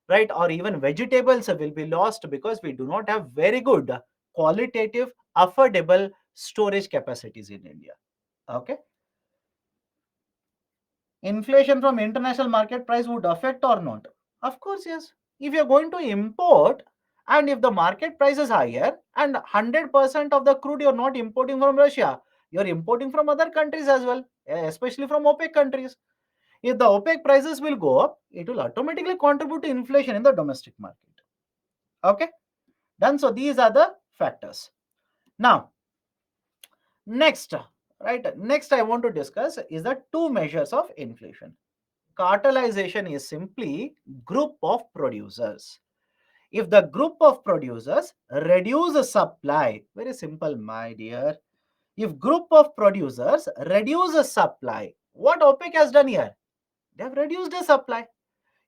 right, or even vegetables will be lost because we do not have very good qualitative affordable storage capacities in India. Okay, inflation from international market price would affect or not? Of course, yes. If you're going to import and if the market price is higher and 100% of the crude you're not importing from Russia, you're importing from other countries as well, especially from OPEC countries. If the OPEC prices will go up, it will automatically contribute to inflation in the domestic market. Okay, done. So these are the factors. Now, next, right, next I want to discuss is the two measures of inflation. Cartelization is simply group of producers. If the group of producers reduce the supply, very simple, my dear. If group of producers reduce the supply, what OPEC has done here? They have reduced the supply.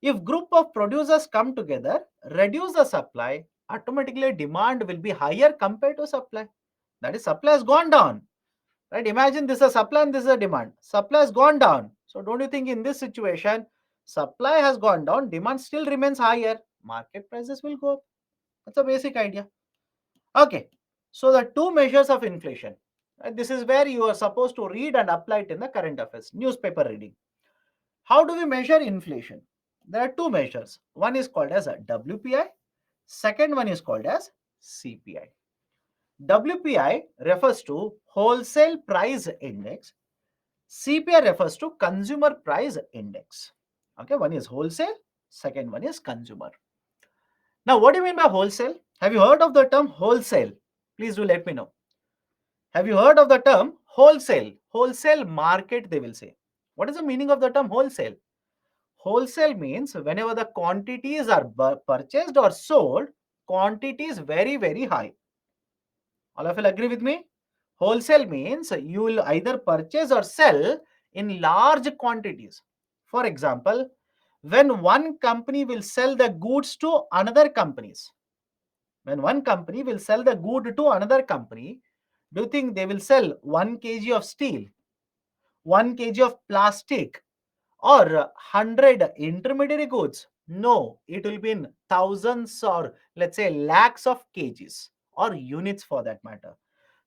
If group of producers come together, reduce the supply, automatically demand will be higher compared to supply. That is, supply has gone down. Right? Imagine this is a supply and this is a demand. Supply has gone down. So don't you think in this situation, supply has gone down, demand still remains higher, market prices will go up. That's a basic idea. Okay. So the two measures of inflation. Right? This is where you are supposed to read and apply it in the current affairs, newspaper reading. How do we measure inflation? There are two measures. One is called as a WPI. Second one is called as CPI. WPI refers to wholesale price index. CPI refers to consumer price index. Okay, one is wholesale, second one is consumer. Now, what do you mean by wholesale? Have you heard of the term wholesale? Please do let me know. Have you heard of the term wholesale? Wholesale market, they will say. What is the meaning of the term wholesale? Wholesale means whenever the quantities are purchased or sold, quantity is very, very high. All of you agree with me? Wholesale means you will either purchase or sell in large quantities. For example, when one company will sell the goods to another companies, when one company will sell the good to another company, Do you think they will sell 1 kg of steel, 1 kg of plastic, or 100 intermediary goods? No, it will be in thousands or let's say lakhs of kgs or units for that matter.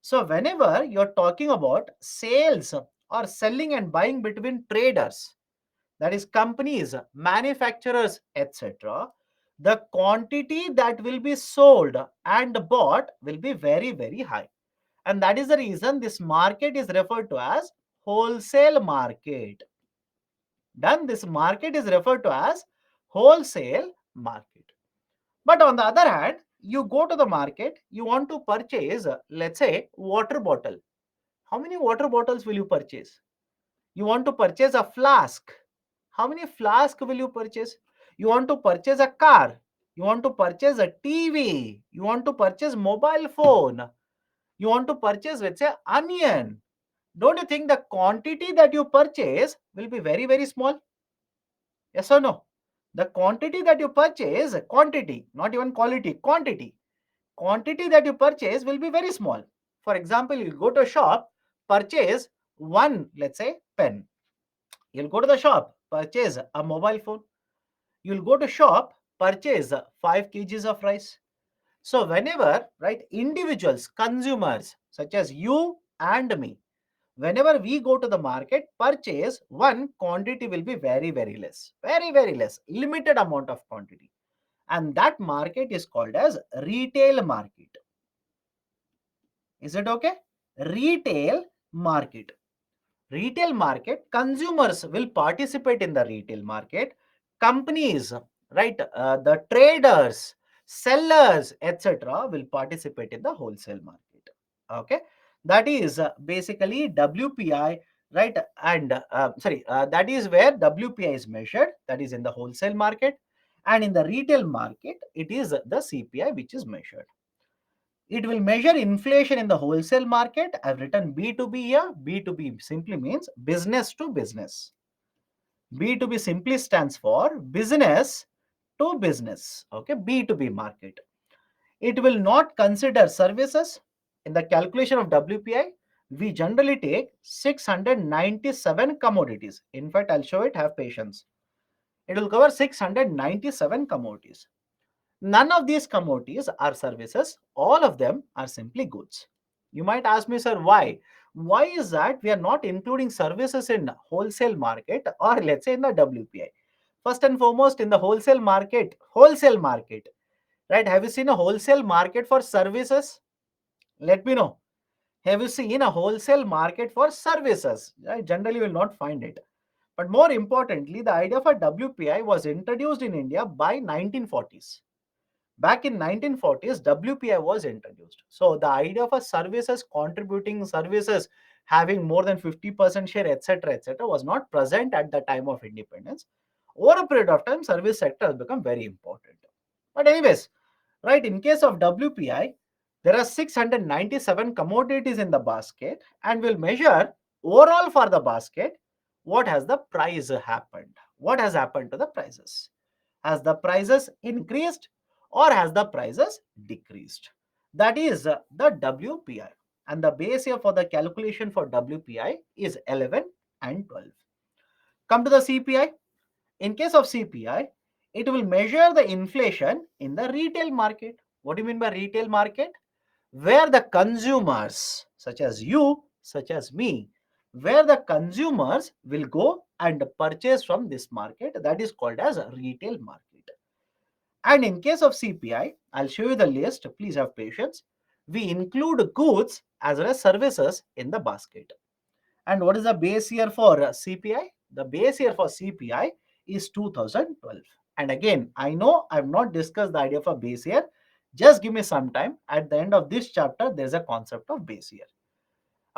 So, whenever you're talking about sales or selling and buying between traders, that is companies, manufacturers, etc., the quantity that will be sold and bought will be very, very high. And that is the reason this market is referred to as wholesale market. Then this market is referred to as wholesale market. But on the other hand, you go to the market, you want to purchase, let's say, water bottle. How many water bottles will you purchase? You want to purchase a flask. How many flask will you purchase? You want to purchase a car. You want to purchase a TV. You want to purchase mobile phone. You want to purchase, let's say, onion. Don't you think the quantity that you purchase will be very, very small? Yes or no? The quantity that you purchase, quantity, not even quality, quantity that you purchase will be very small. For example, you go to a shop, purchase one, let's say, pen. You'll go to the shop, purchase a mobile phone. You'll go to shop, purchase 5 kgs of rice. So whenever, right, individuals, consumers such as you and me, whenever we go to the market, purchase one, quantity will be very, very less, very, very less, limited amount of quantity. And that market is called as retail market. Is it okay? Retail market. Retail market, consumers will participate in the retail market. Companies, right, the traders, sellers, etc., will participate in the wholesale market. Okay, that is basically WPI, right? And that is where WPI is measured, that is in the wholesale market. And in the retail market, it is the CPI which is measured. It will measure inflation in the wholesale market. I've written B2B here. B2B simply means business to business. B2B simply stands for business to business. Okay, B2B market. It will not consider services. In the calculation of WPI, we generally take 697 commodities. In fact, I'll show it, have patience. It will cover 697 commodities. None of these commodities are services, all of them are simply goods. You might ask me, sir, why? Why is that we are not including services in wholesale market or let's say in the WPI? First and foremost, in the wholesale market, right? Have you seen a wholesale market for services? Let me know. Have you seen a wholesale market for services? Right? Generally, you will not find it. But more importantly, the idea for WPI was introduced in India by 1940s. Back in 1940s, WPI was introduced. So the idea of a services contributing services having more than 50% share, etc., was not present at the time of independence. Over a period of time, service sector has become very important. But anyways, right, in case of WPI, there are 697 commodities in the basket and we'll measure overall for the basket what has the price happened. What has happened to the prices? Has the prices increased or has the prices decreased? That is the WPI. And the base year for the calculation for WPI is 11 and 12. Come to the CPI. In case of CPI, it will measure the inflation in the retail market. What do you mean by retail market? Where the consumers, such as you, such as me, where the consumers will go and purchase from this market, that is called as a retail market. And in case of CPI, I'll show you the list. Please have patience. We include goods as well as services in the basket. And what is the base year for CPI? The base year for CPI is 2012. And again, I know I've not discussed the idea of a base year. Just give me some time. At the end of this chapter, there's a concept of base year.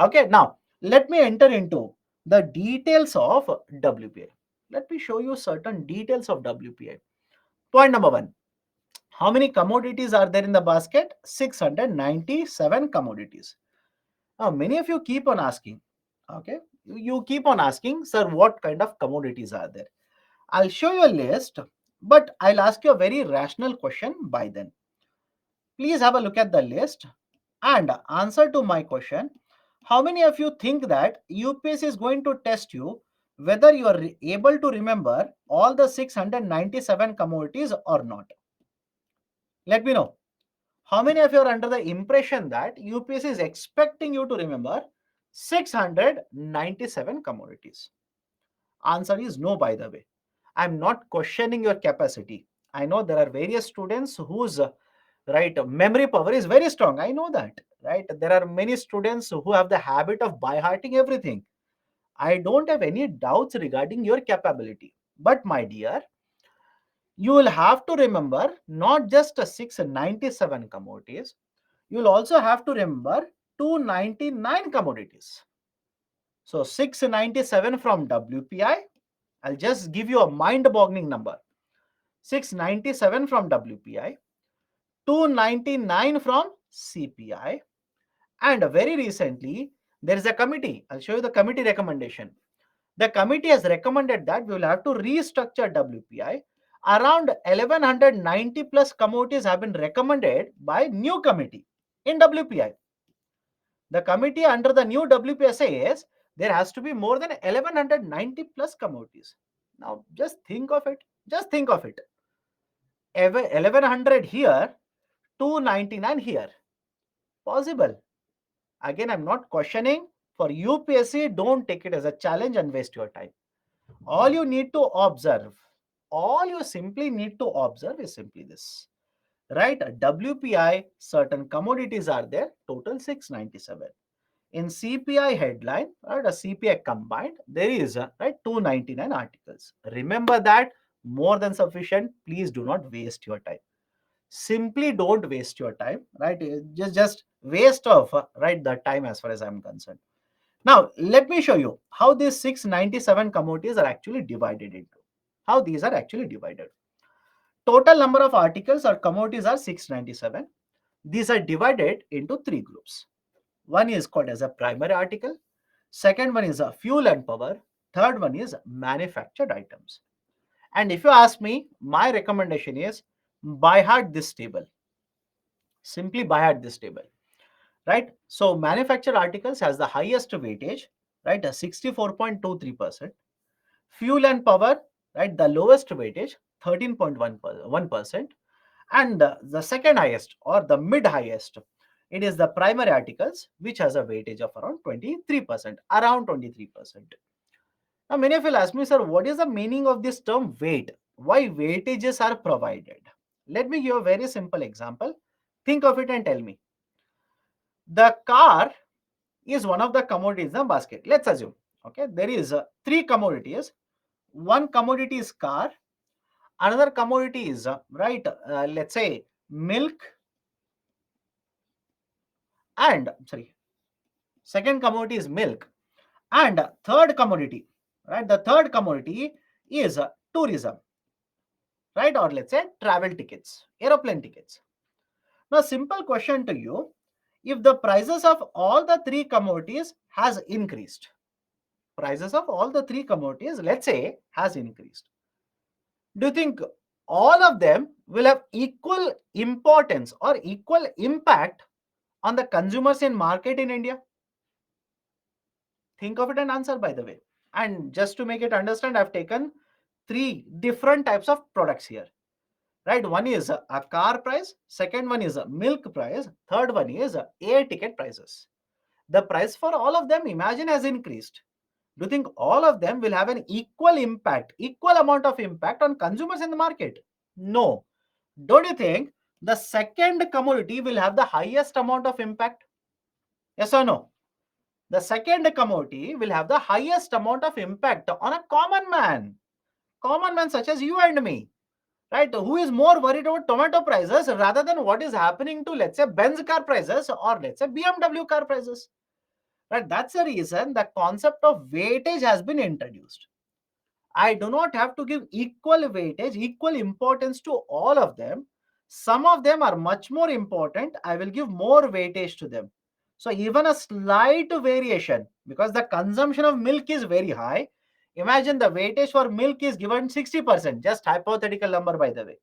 Okay, now let me enter into the details of WPI. Let me show you certain details of WPI. Point number one. How many commodities are there in the basket? 697 commodities. Now, many of you keep on asking, okay? You keep on asking, sir, what kind of commodities are there? I'll show you a list, but I'll ask you a very rational question by then. Please have a look at the list. And answer to my question, how many of you think that UPSC is going to test you whether you are able to remember all the 697 commodities or not? Let me know. How many of you are under the impression that UPSC is expecting you to remember 697 commodities? Answer is no, by the way. I'm not questioning your capacity. I know there are various students whose right memory power is very strong. I know that. Right? There are many students who have the habit of by hearting everything. I don't have any doubts regarding your capability. But my dear, you will have to remember not just 697 commodities, you will also have to remember 299 commodities. So 697 from WPI, I'll just give you a mind-boggling number. 697 from WPI, 299 from CPI, and very recently there is a committee. I'll show you the committee recommendation. The committee has recommended that we will have to restructure WPI. Around 1190 plus commodities have been recommended by new committee in WPI. The committee under the new WPI says there has to be more than 1190 plus commodities. Now just think of it. Just think of it. 1100 here, 299 here. Possible. Again, I'm not questioning. For UPSC, don't take it as a challenge and waste your time. All you need to observe, all you simply need to observe is simply this. Right? WPI, certain commodities are there, total 697. In CPI headline, right, a CPI combined, there is right 299 articles. Remember that, more than sufficient. Please do not waste your time. Simply don't waste your time, right? Just waste of right the time as far as I'm concerned. Now let me show you how these 697 commodities are actually divided into. How these are actually divided. Total number of articles or commodities are 697. These are divided into three groups. One is called as a primary article. Second one is a fuel and power. Third one is manufactured items. And if you ask me, my recommendation is by heart this table. Simply by heart this table, right? So manufactured articles has the highest weightage, right? A 64.23%. Fuel and power, right? The lowest weightage, 13.1%. And the second highest or the mid highest, it is the primary articles, which has a weightage of around 23%, around 23%. Now, many of you will ask me, sir, what is the meaning of this term weight? Why weightages are provided? Let me give a very simple example. Think of it and tell me. The car is one of the commodities in the basket. Let's assume, okay, there is three commodities. One commodity is car, another commodity is right, let's say milk, and sorry, second commodity is milk, and third commodity, right? The third commodity is tourism, right? Or let's say travel tickets, aeroplane tickets. Now, simple question to you: if the prices of all the three commodities has increased, prices of all the three commodities, let's say, has increased, do you think all of them will have equal importance or equal impact on the consumers in market in India? Think of it and answer, by the way. And just to make it understand, I've taken three different types of products here, right? One is a car price, second one is a milk price, third one is air ticket prices. The price for all of them, imagine, has increased. Do you think all of them will have an equal impact, equal amount of impact on consumers in the market? No. Don't you think the second commodity will have the highest amount of impact? Yes or no? The second commodity will have the highest amount of impact on a common man such as you and me, right? Who is more worried about tomato prices rather than what is happening to, let's say, Benz car prices or let's say BMW car prices, right? That's the reason the concept of weightage has been introduced. I do not have to give equal weightage, equal importance to all of them. Some of them are much more important. I will give more weightage to them. So even a slight variation, because the consumption of milk is very high. Imagine the weightage for milk is given 60%, just hypothetical number, by the way.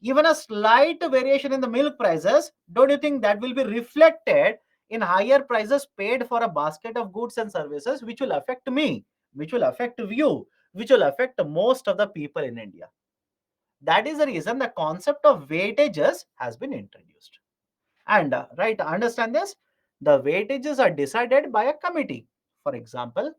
even a slight variation in the milk prices, don't you think that will be reflected in higher prices paid for a basket of goods and services, which will affect me, which will affect you, which will affect most of the people in India? That is the reason the concept of weightages has been introduced. And right, understand this, the weightages are decided by a committee. For example,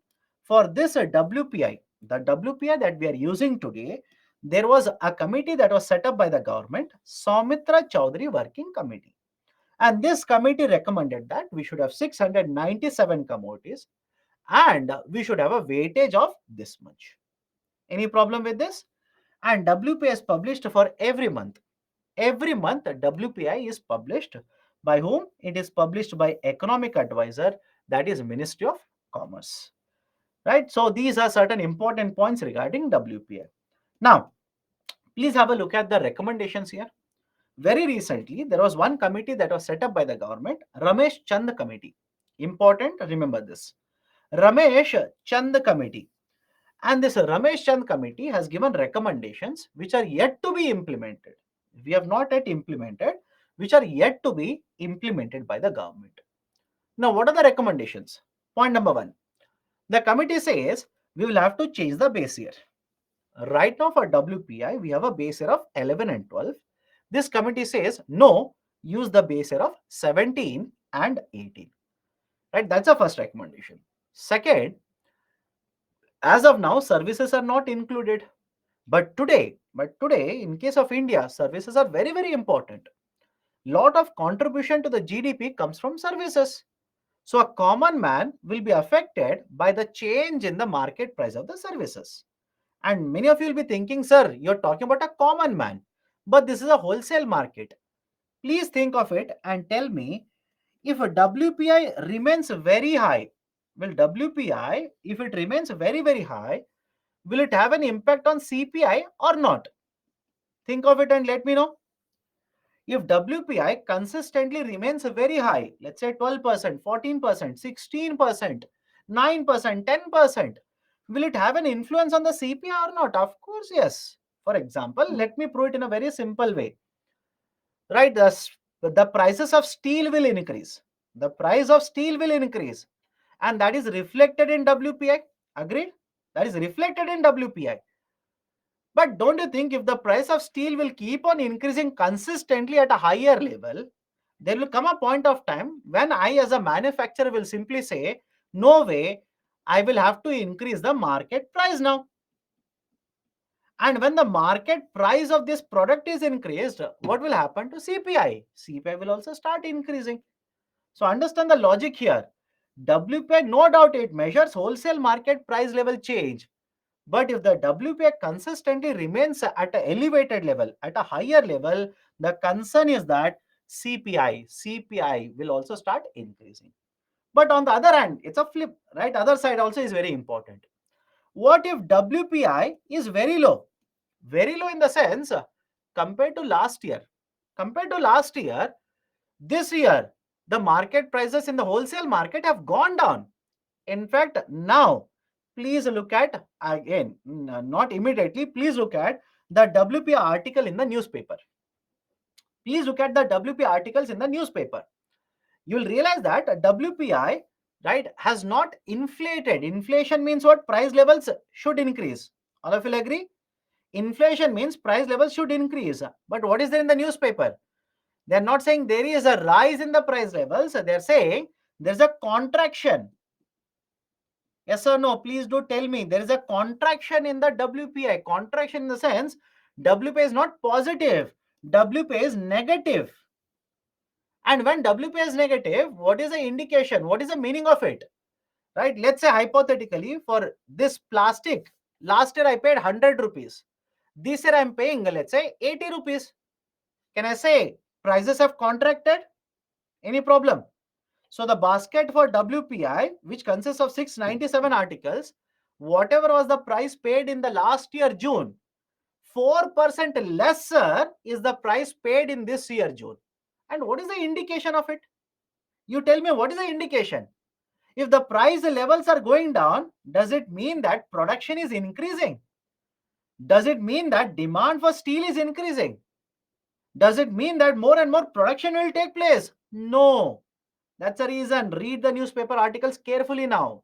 for this WPI, the WPI that we are using today, there was a committee that was set up by the government, Soumitra Chaudhary Working Committee. And this committee recommended that we should have 697 commodities and we should have a weightage of this much. Any problem with this? And WPI is published for every month. Every month, WPI is published by whom? It is published by Economic Advisor, that is Ministry of Commerce. Right? So these are certain important points regarding WPI. Now, please have a look at the recommendations here. Very recently, there was one committee that was set up by the government, Ramesh Chand Committee. Important, remember this. Ramesh Chand Committee. And this Ramesh Chand Committee has given recommendations which are yet to be implemented. We have not yet implemented, which are yet to be implemented by the government. Now, what are the recommendations? Point number one, the committee says we will have to change the base year. Right now for WPI, we have a base year of 11 and 12. This committee says no, use the base year of 17 and 18. Right, that's the first recommendation. Second, as of now, services are not included. But today, in case of India, services are very, very important. Lot of contribution to the GDP comes from services. So a common man will be affected by the change in the market price of the services. And many of you will be thinking, sir, you're talking about a common man, but this is a wholesale market. Please think of it and tell me, if a WPI remains very high, will WPI, if it remains very, very high, will it have an impact on CPI or not? Think of it and let me know. If WPI consistently remains very high, let's say 12%, 14%, 16%, 9%, 10%, will it have an influence on the CPI or not? Of course, yes. For example, let me prove it in a very simple way. Right, the prices of steel will increase. The price of steel will increase. And that is reflected in WPI. Agreed? That is reflected in WPI. But don't you think if the price of steel will keep on increasing consistently at a higher level, there will come a point of time when I as a manufacturer will simply say, no way, I will have to increase the market price now. And when the market price of this product is increased, what will happen to CPI? CPI will also start increasing. So understand the logic here. WPI, no doubt it measures wholesale market price level change. But if the WPI consistently remains at an elevated level, at a higher level, the concern is that CPI will also start increasing. But on the other hand, it's a flip, right? Other side also is very important. What if WPI is very low? Very low in the sense, compared to last year. Compared to last year, this year, the market prices in the wholesale market have gone down. In fact, now, please look at, again, not immediately, please look at the WPI article in the newspaper. Please look at the WPI articles in the newspaper. You will realize that WPI, right, has not inflated. Inflation means what? Price levels should increase. All of you will agree? Inflation means price levels should increase. But what is there in the newspaper? They are not saying there is a rise in the price levels. They are saying there's a contraction. Yes or no? Please do tell me. There is a contraction in the WPI. Contraction in the sense WPI is not positive. WPI is negative. And when WPI is negative, what is the indication? What is the meaning of it? Right? Let's say hypothetically for this plastic, last year I paid 100 rupees. This year I'm paying, let's say, 80 rupees. Can I say prices have contracted? Any problem? So the basket for WPI, which consists of 697 articles, whatever was the price paid in the last year June, 4% lesser is the price paid in this year June. And what is the indication of it? You tell me, what is the indication? If the price levels are going down, does it mean that production is increasing? Does it mean that demand for steel is increasing? Does it mean that more and more production will take place? No. That's the reason. Read the newspaper articles carefully now.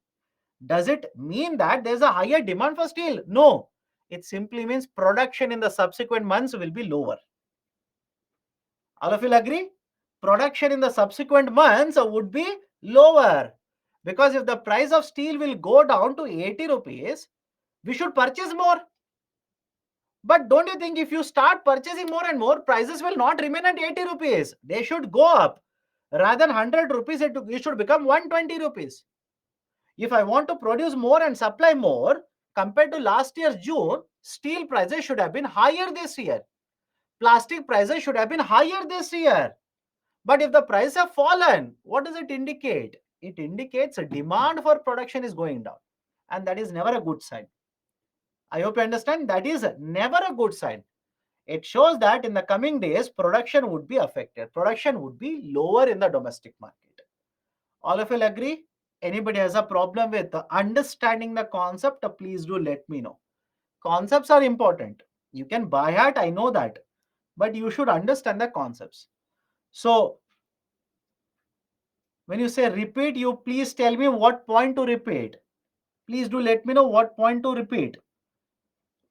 Does it mean that there's a higher demand for steel? No. It simply means production in the subsequent months will be lower. All of you agree? Production in the subsequent months would be lower. Because if the price of steel will go down to 80 rupees, we should purchase more. But don't you think if you start purchasing more and more, prices will not remain at 80 rupees? They should go up. Rather than 100 rupees, it should become 120 rupees. If I want to produce more and supply more, compared to last year's June, steel prices should have been higher this year. Plastic prices should have been higher this year. But if the prices have fallen, what does it indicate? It indicates a demand for production is going down. And that is never a good sign. I hope you understand. That is never a good sign. It shows that in the coming days, production would be affected. Production would be lower in the domestic market. All of you will agree? Anybody has a problem with understanding the concept, please do let me know. Concepts are important. You can buy heart, I know that. But you should understand the concepts. So, when you say repeat, you please tell me what point to repeat. Please do let me know what point to repeat.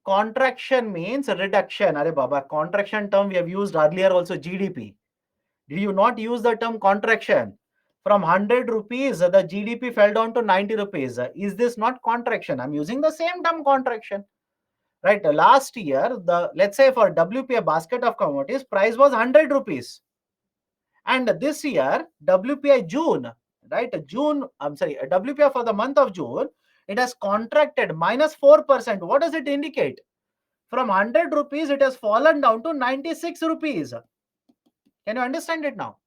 Contraction means reduction. Are Baba, contraction term we have used earlier also, GDP. Did you not use the term contraction? From 100 rupees, the GDP fell down to 90 rupees. Is this not contraction? I'm using the same term contraction. Right? Last year, let's say for WPA basket of commodities, price was 100 rupees. And this year, WPI June, right? WPI for the month of June, it has contracted minus 4%. What does it indicate? From 100 rupees, it has fallen down to 96 rupees. Can you understand it now?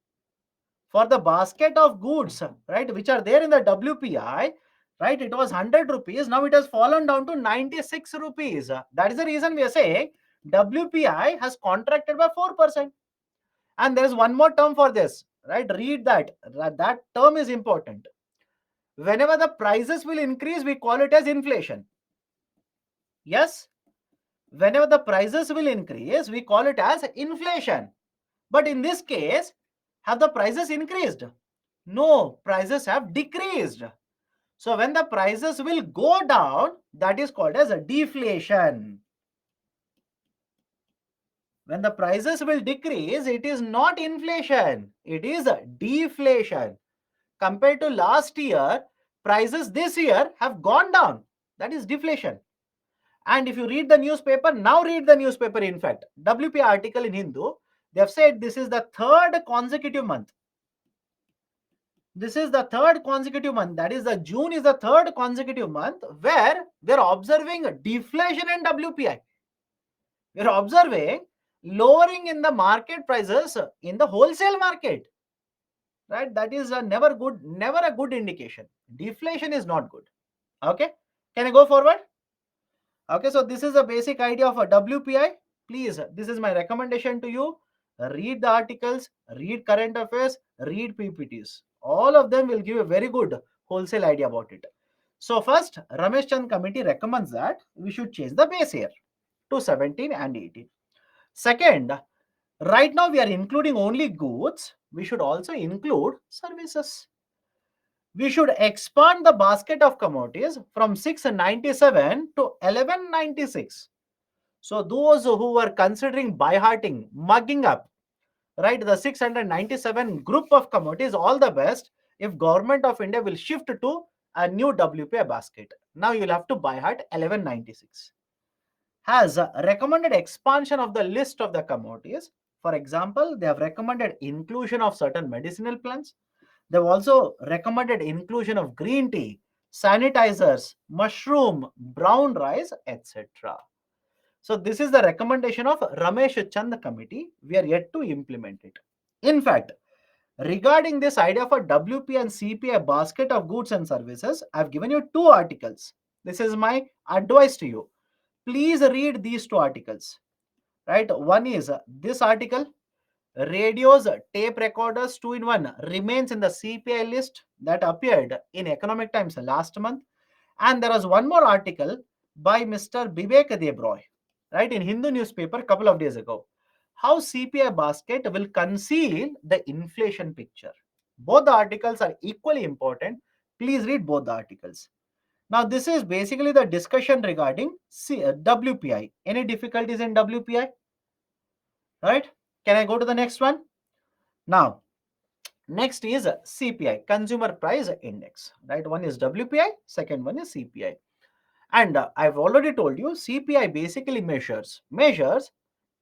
For the basket of goods, right, which are there in the WPI, right, it was 100 rupees. Now it has fallen down to 96 rupees. That is the reason we are saying WPI has contracted by 4%. And there is one more term for this, right? Read that. That term is important. Whenever the prices will increase, we call it as inflation. Yes? Whenever the prices will increase, we call it as inflation. But in this case, have the prices increased? No, prices have decreased. So when the prices will go down, that is called as a deflation. When the prices will decrease, it is not inflation, it is a deflation. Compared to last year, prices this year have gone down. That is deflation. And if you read the newspaper, now read the newspaper, in fact, WP article in Hindu, they have said this is the third consecutive month. This is the third consecutive month. That is, the June is the third consecutive month where we are observing deflation in WPI. We are observing lowering in the market prices in the wholesale market. Right? That is never a good indication. Deflation is not good. Okay? Can I go forward? Okay, so this is the basic idea of a WPI. Please, this is my recommendation to you. Read the articles, read current affairs, read PPTs. All of them will give a very good wholesale idea about it. So first, Ramesh Chand committee recommends that we should change the base year to 17 and 18. Second, right now we are including only goods. We should also include services. We should expand the basket of commodities from 697 to 1196. So those who were considering by-hearting, mugging up, right, the 697 group of commodities, all the best. If Government of India will shift to a new WPI basket, now you'll have to by-heart 1196. Has recommended expansion of the list of the commodities. For example, they have recommended inclusion of certain medicinal plants. They've also recommended inclusion of green tea, sanitizers, mushroom, brown rice, etc. So this is the recommendation of Ramesh Chand committee. We are yet to implement it. In fact, regarding this idea of a WP and CPI basket of goods and services, I've given you two articles. This is my advice to you. Please read these two articles. Right? One is this article, radios, tape recorders 2-in-1 remains in the CPI list, that appeared in Economic Times last month. And there was one more article by Mr. Bibek Debroy, right, in Hindu newspaper a couple of days ago. how CPI basket will conceal the inflation picture. Both the articles are equally important. Please read both the articles. Now, this is basically the discussion regarding WPI. Any difficulties in WPI? Right? Can I go to the next one? Now, next is CPI, Consumer Price Index. Right? One is WPI, second one is CPI. And I've already told you, CPI basically measures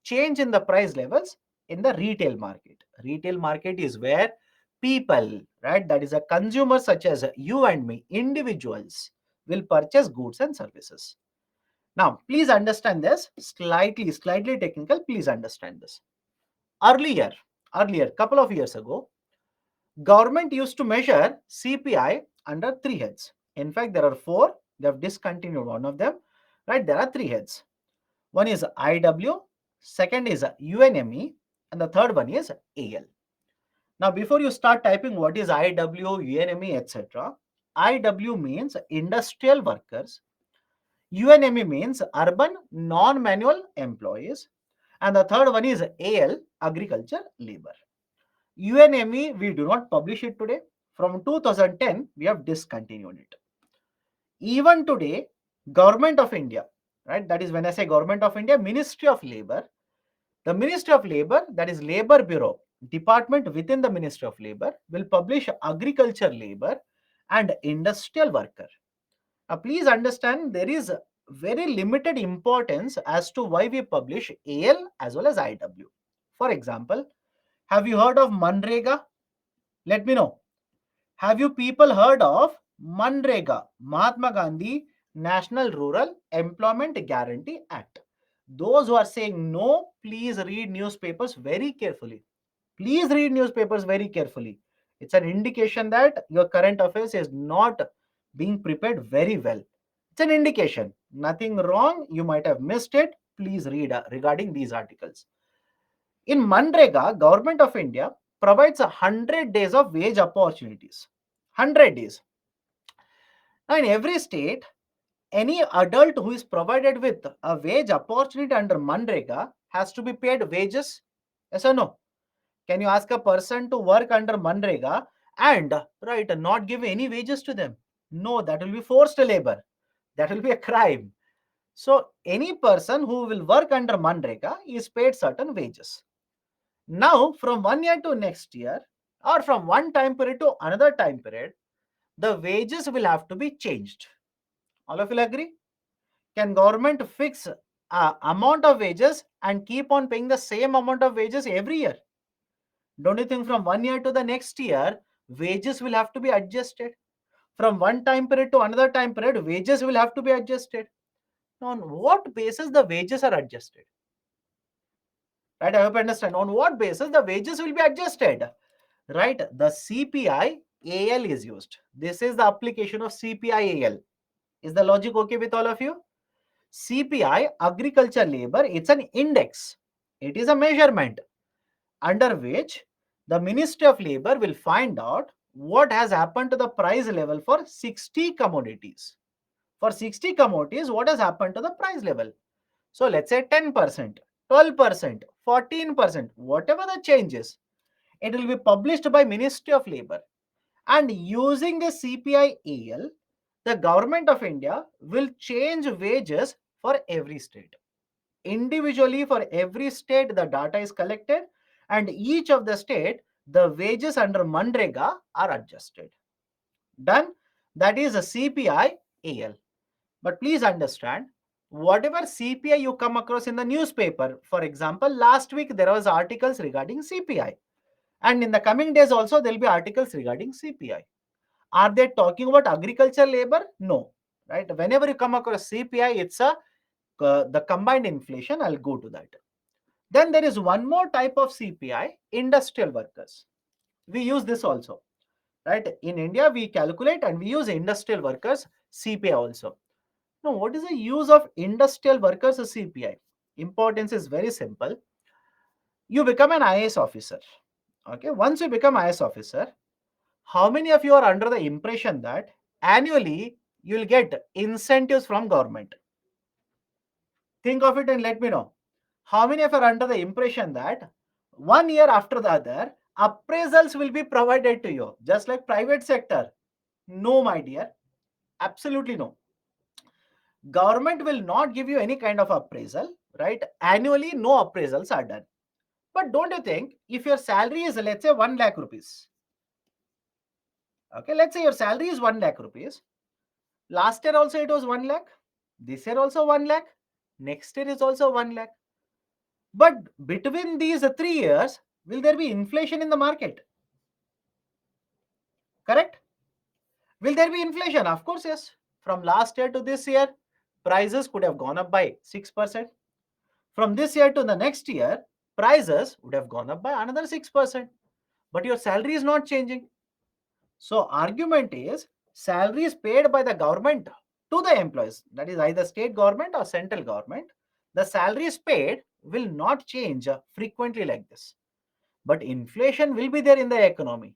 change in the price levels in the retail market. Retail market is where people, right, that is a consumer such as you and me, individuals, will purchase goods and services. Now, please understand this, slightly technical, please understand this. Earlier, couple of years ago, government used to measure CPI under three heads. In fact, there are four. They have discontinued one of them. Right? There are three heads. One is IW, second is UNME, and the third one is AL. Now, before you start typing what is IW, UNME, etc., IW means industrial workers, UNME means urban non-manual employees, and the third one is AL, agriculture labor. UNME, we do not publish it today. From 2010, we have discontinued it. Even today, Government of India, right? That is when I say Government of India, Ministry of Labor. The Ministry of Labor, that is Labor Bureau, department within the Ministry of Labor, will publish agriculture labor and industrial worker. Now, please understand there is very limited importance as to why we publish AL as well as IW. For example, have you heard of Manrega? Let me know. Have you people heard of Manrega, Mahatma Gandhi National Rural Employment Guarantee Act? Those who are saying no, please read newspapers very carefully. Please read newspapers very carefully. It's an indication that your current affairs is not being prepared very well. It's an indication. Nothing wrong. You might have missed it. Please read regarding these articles. In Manrega, Government of India provides 100 days of wage opportunities. 100 days. Now, in every state, any adult who is provided with a wage opportunity under Manrega has to be paid wages. Yes or no? Can you ask a person to work under Manrega and right not give any wages to them? No, that will be forced labor. That will be a crime. So any person who will work under Manrega is paid certain wages. Now, from 1 year to next year, or from one time period to another time period, the wages will have to be changed. All of you agree? Can government fix amount of wages and keep on paying the same amount of wages every year? Don't you think from 1 year to the next year, wages will have to be adjusted? From one time period to another time period, wages will have to be adjusted. On what basis the wages are adjusted? Right? I hope you understand. On what basis the wages will be adjusted? Right? The CPI AL is used. This is the application of CPI AL. Is the logic okay with all of you? CPI, agriculture labor, it's an index. It is a measurement under which the Ministry of Labor will find out what has happened to the price level for 60 commodities. For 60 commodities, what has happened to the price level? So let's say 10%, 12%, 14%, whatever the changes, it will be published by Ministry of Labor. And using the CPI AL, the Government of India will change wages for every state. Individually for every state, the data is collected and each of the state, the wages under Manrega are adjusted. Done? That is a CPI AL. But please understand, whatever CPI you come across in the newspaper, for example, last week there was articles regarding CPI. And in the coming days also, there will be articles regarding CPI. Are they talking about agriculture labor? No. Right? Whenever you come across CPI, it's the combined inflation. I'll go to that. Then there is one more type of CPI, industrial workers. We use this also. Right? In India, we calculate and we use industrial workers CPI also. Now, what is the use of industrial workers CPI? Importance is very simple. You become an IAS officer. Okay. Once you become IAS officer, how many of you are under the impression that annually you will get incentives from government? Think of it and let me know. How many of you are under the impression that one year after the other, appraisals will be provided to you, just like private sector? No, my dear. Absolutely no. Government will not give you any kind of appraisal, right? Annually, no appraisals are done. But don't you think if your salary is, let's say, 1 lakh rupees, okay, let's say your salary is 1 lakh rupees. Last year also it was 1 lakh. This year also 1 lakh. Next year is also 1 lakh. But between these 3 years, will there be inflation in the market? Correct? Will there be inflation? Of course, yes. From last year to this year, prices could have gone up by 6%. From this year to the next year, prices would have gone up by another 6%. But your salary is not changing. So, argument is salaries paid by the government to the employees, that is either state government or central government, the salaries paid will not change frequently like this. But inflation will be there in the economy.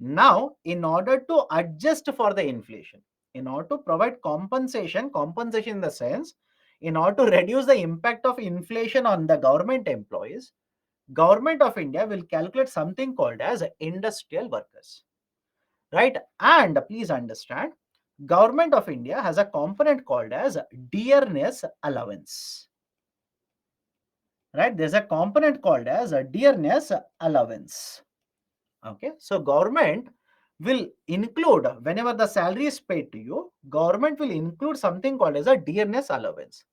Now, in order to adjust for the inflation, in order to provide compensation in the sense, in order to reduce the impact of inflation on the government employees, Government of India will calculate something called as industrial workers, right? And please understand, Government of India has a component called as dearness allowance, right? There's a component called as a dearness allowance. Okay, so government will include, whenever the salary is paid to you, government will include something called as a dearness allowance,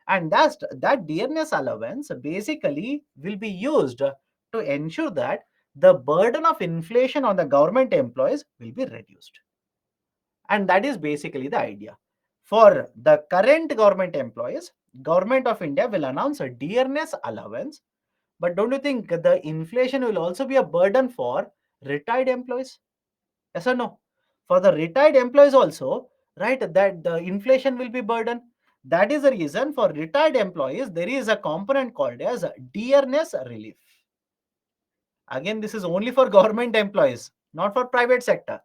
and that dearness allowance basically will be used to ensure that the burden of inflation on the government employees will be reduced. And that is basically the idea. For the current government employees, Government of India will announce a dearness allowance. But don't you think the inflation will also be a burden for retired employees? Yes or no? For the retired employees also, right, that the inflation will be burden. That is the reason for retired employees, there is a component called as dearness relief. Again, this is only for government employees, not for private sector.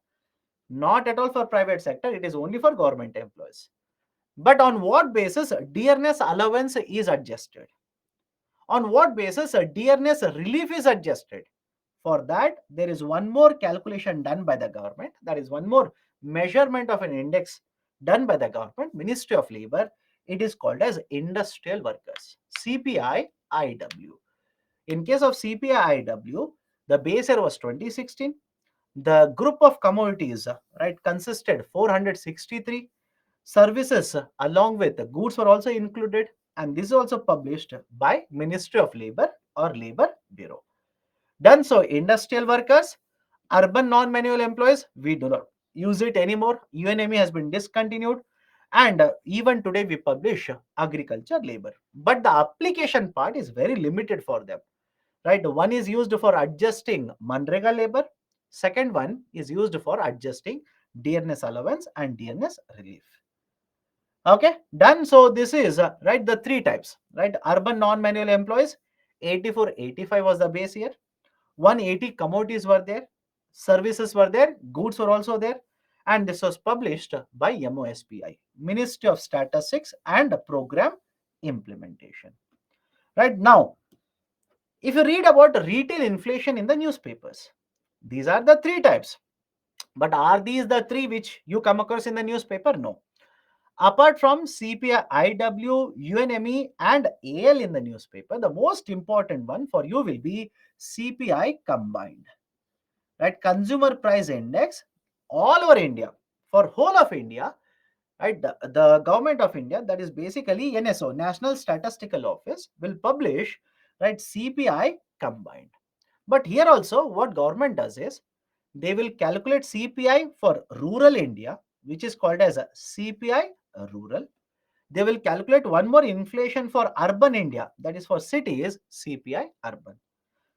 Not at all for private sector, it is only for government employees. But on what basis dearness allowance is adjusted? On what basis dearness relief is adjusted? For that, there is one more calculation done by the government. That is one more measurement of an index done by the government, Ministry of Labor. It is called as industrial workers, CPI IW. In case of CPI IW, the base year was 2016. The group of commodities, right, consisted 463. Services along with goods were also included, and this is also published by Ministry of Labor or Labor Bureau. Done. So industrial workers, urban non-manual employees, we do not use it anymore. UNME has been discontinued, and even today we publish agriculture labor. But the application part is very limited for them, right? One is used for adjusting Manrega labor. Second one is used for adjusting dearness allowance and dearness relief. Okay, done. So this is right, the three types, right? Urban non-manual employees, 84, 85 was the base year. 180 commodities were there, services were there, goods were also there, and this was published by MOSPI, Ministry of Statistics and Program Implementation. Right now, if you read about retail inflation in the newspapers, these are the three types. But are these the three which you come across in the newspaper? No. Apart from CPI, IW, UNME, and AL in the newspaper, the most important one for you will be CPI combined, right? Consumer Price Index, all over India, for whole of India, right? The government of India, that is basically NSO, National Statistical Office, will publish, right, CPI combined. But here also, what government does is they will calculate CPI for rural India, which is called as a CPI rural. They will calculate one more inflation for urban India, that is for cities, CPI urban.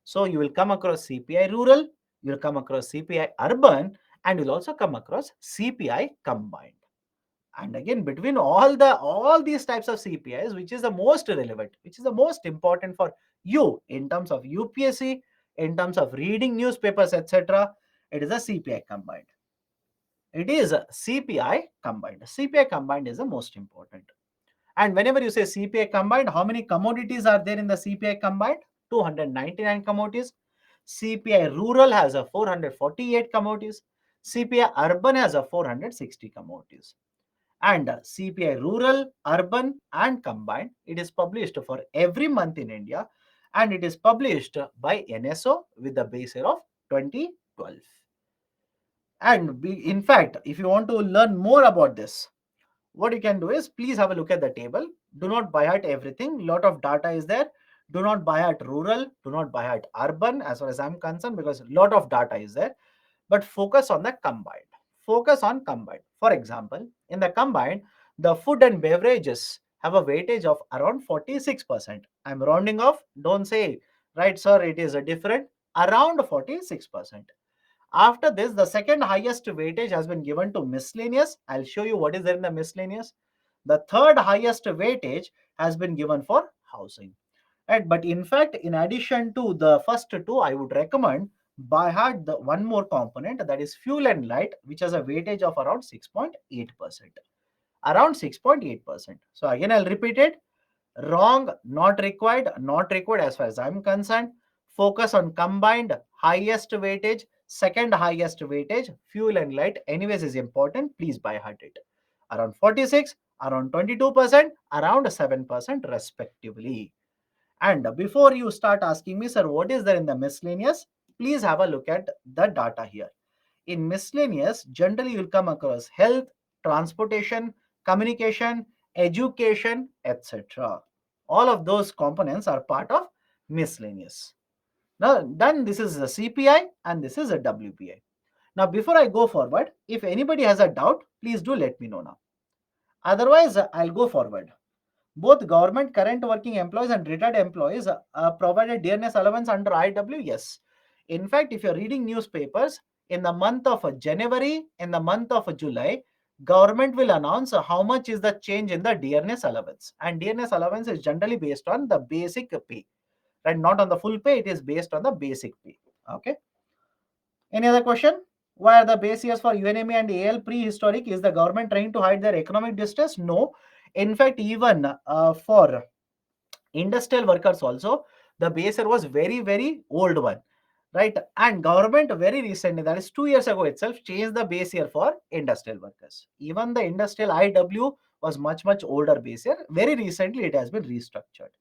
So you will come across CPI rural, you will come across CPI urban, and you'll also come across CPI combined. And again, between all these types of CPIs, which is the most relevant, which is the most important for you in terms of UPSC, in terms of reading newspapers, etc., it is a CPI combined. It is a CPI combined. CPI combined is the most important. And whenever you say CPI combined, how many commodities are there in the CPI combined? 299 commodities. CPI rural has a 448 commodities. CPI urban has a 460 commodities. And CPI rural, urban, and combined, it is published for every month in India, and it is published by NSO with the base year of 2012. And in fact, if you want to learn more about this, what you can do is please have a look at the table. Do not buy at everything. Lot of data is there. Do not buy at rural. Do not buy at urban as far as I'm concerned, because lot of data is there. But focus on the combined. Focus on combined. For example, in the combined, the food and beverages have a weightage of around 46%. I'm rounding off. Don't say, right, sir, it is a different. Around 46%. After this, the second highest weightage has been given to miscellaneous. I'll show you what is there in the miscellaneous. The third highest weightage has been given for housing. Right? But in fact, in addition to the first two, I would recommend by heart the one more component, that is fuel and light, which has a weightage of around 6.8%. Around 6.8%. So again, I'll repeat it. Wrong, not required, not required as far as I'm concerned. Focus on combined highest weightage, second highest weightage, fuel and light anyways is important. Please by heart it. Around 46, around 22%, around 7% respectively. And before you start asking me, sir, what is there in the miscellaneous? Please have a look at the data here. In miscellaneous, generally you'll come across health, transportation, communication, education, etc. All of those components are part of miscellaneous. Now, then this is a CPI and this is a WPI. Now, before I go forward, if anybody has a doubt, please do let me know now. Otherwise, I'll go forward. Both government current working employees and retired employees provided dearness allowance under IW. Yes. In fact, if you're reading newspapers, in the month of January, in the month of July, government will announce how much is the change in the dearness allowance. And dearness allowance is generally based on the basic pay, right? Not on the full pay, it is based on the basic pay. Okay. Any other question? Why are the base years for UNME and AL prehistoric? Is the government trying to hide their economic distress? No. In fact, even for industrial workers also, the base year was very old one, right? And government very recently, that is 2 years ago itself, changed the base year for industrial workers. Even the industrial IW was much older base year. Very recently, it has been restructured.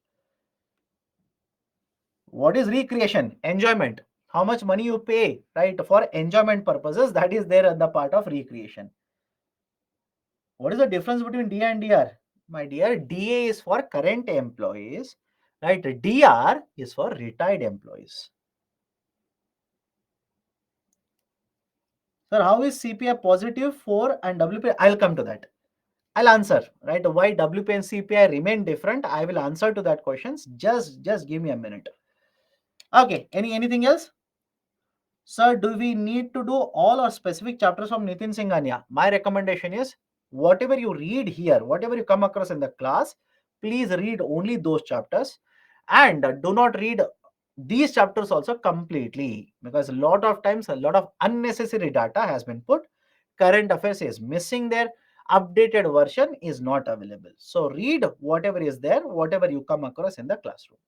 What is recreation? Enjoyment. How much money you pay, right, for enjoyment purposes, that is there at the part of recreation. What is the difference between DA and DR? My dear, DA is for current employees, right? DR is for retired employees. Sir, how is CPI positive for and WPI? I'll come to that. I'll answer, right? Why WPI and CPI remain different? I will answer to that questions. Just give me a minute. Okay. Anything else? Sir, do we need to do all or specific chapters from Nitin Singhania? My recommendation is whatever you read here, whatever you come across in the class, please read only those chapters and do not read these chapters also completely, because a lot of times a lot of unnecessary data has been put. Current affairs is missing there. Updated version is not available. So read whatever is there, whatever you come across in the classroom.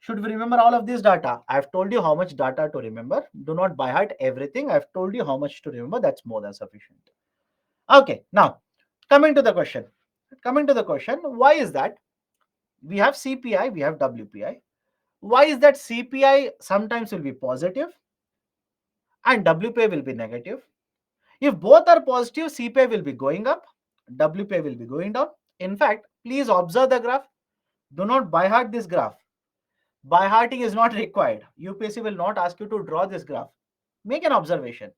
Should we remember all of this data? I've told you how much data to remember. Do not by heart everything. I've told you how much to remember. That's more than sufficient. Okay, now coming to the question. Coming to the question, why is that? We have CPI, we have WPI. Why is that CPI sometimes will be positive and WPI will be negative? If both are positive, CPI will be going up, WPI will be going down. In fact, please observe the graph. Do not by heart this graph. By hearting is not required. UPSC will not ask you to draw this graph. Make an observation.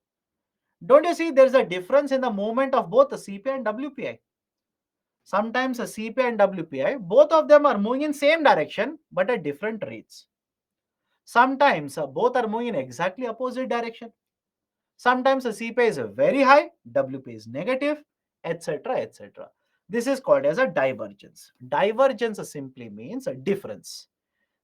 Don't you see there's a difference in the movement of both the CPI and WPI? Sometimes a CPI and WPI, both of them are moving in same direction but at different rates. Sometimes both are moving in exactly opposite direction. Sometimes the CPI is very high, WPI is negative, etc. etc. This is called as a divergence. Divergence simply means a difference.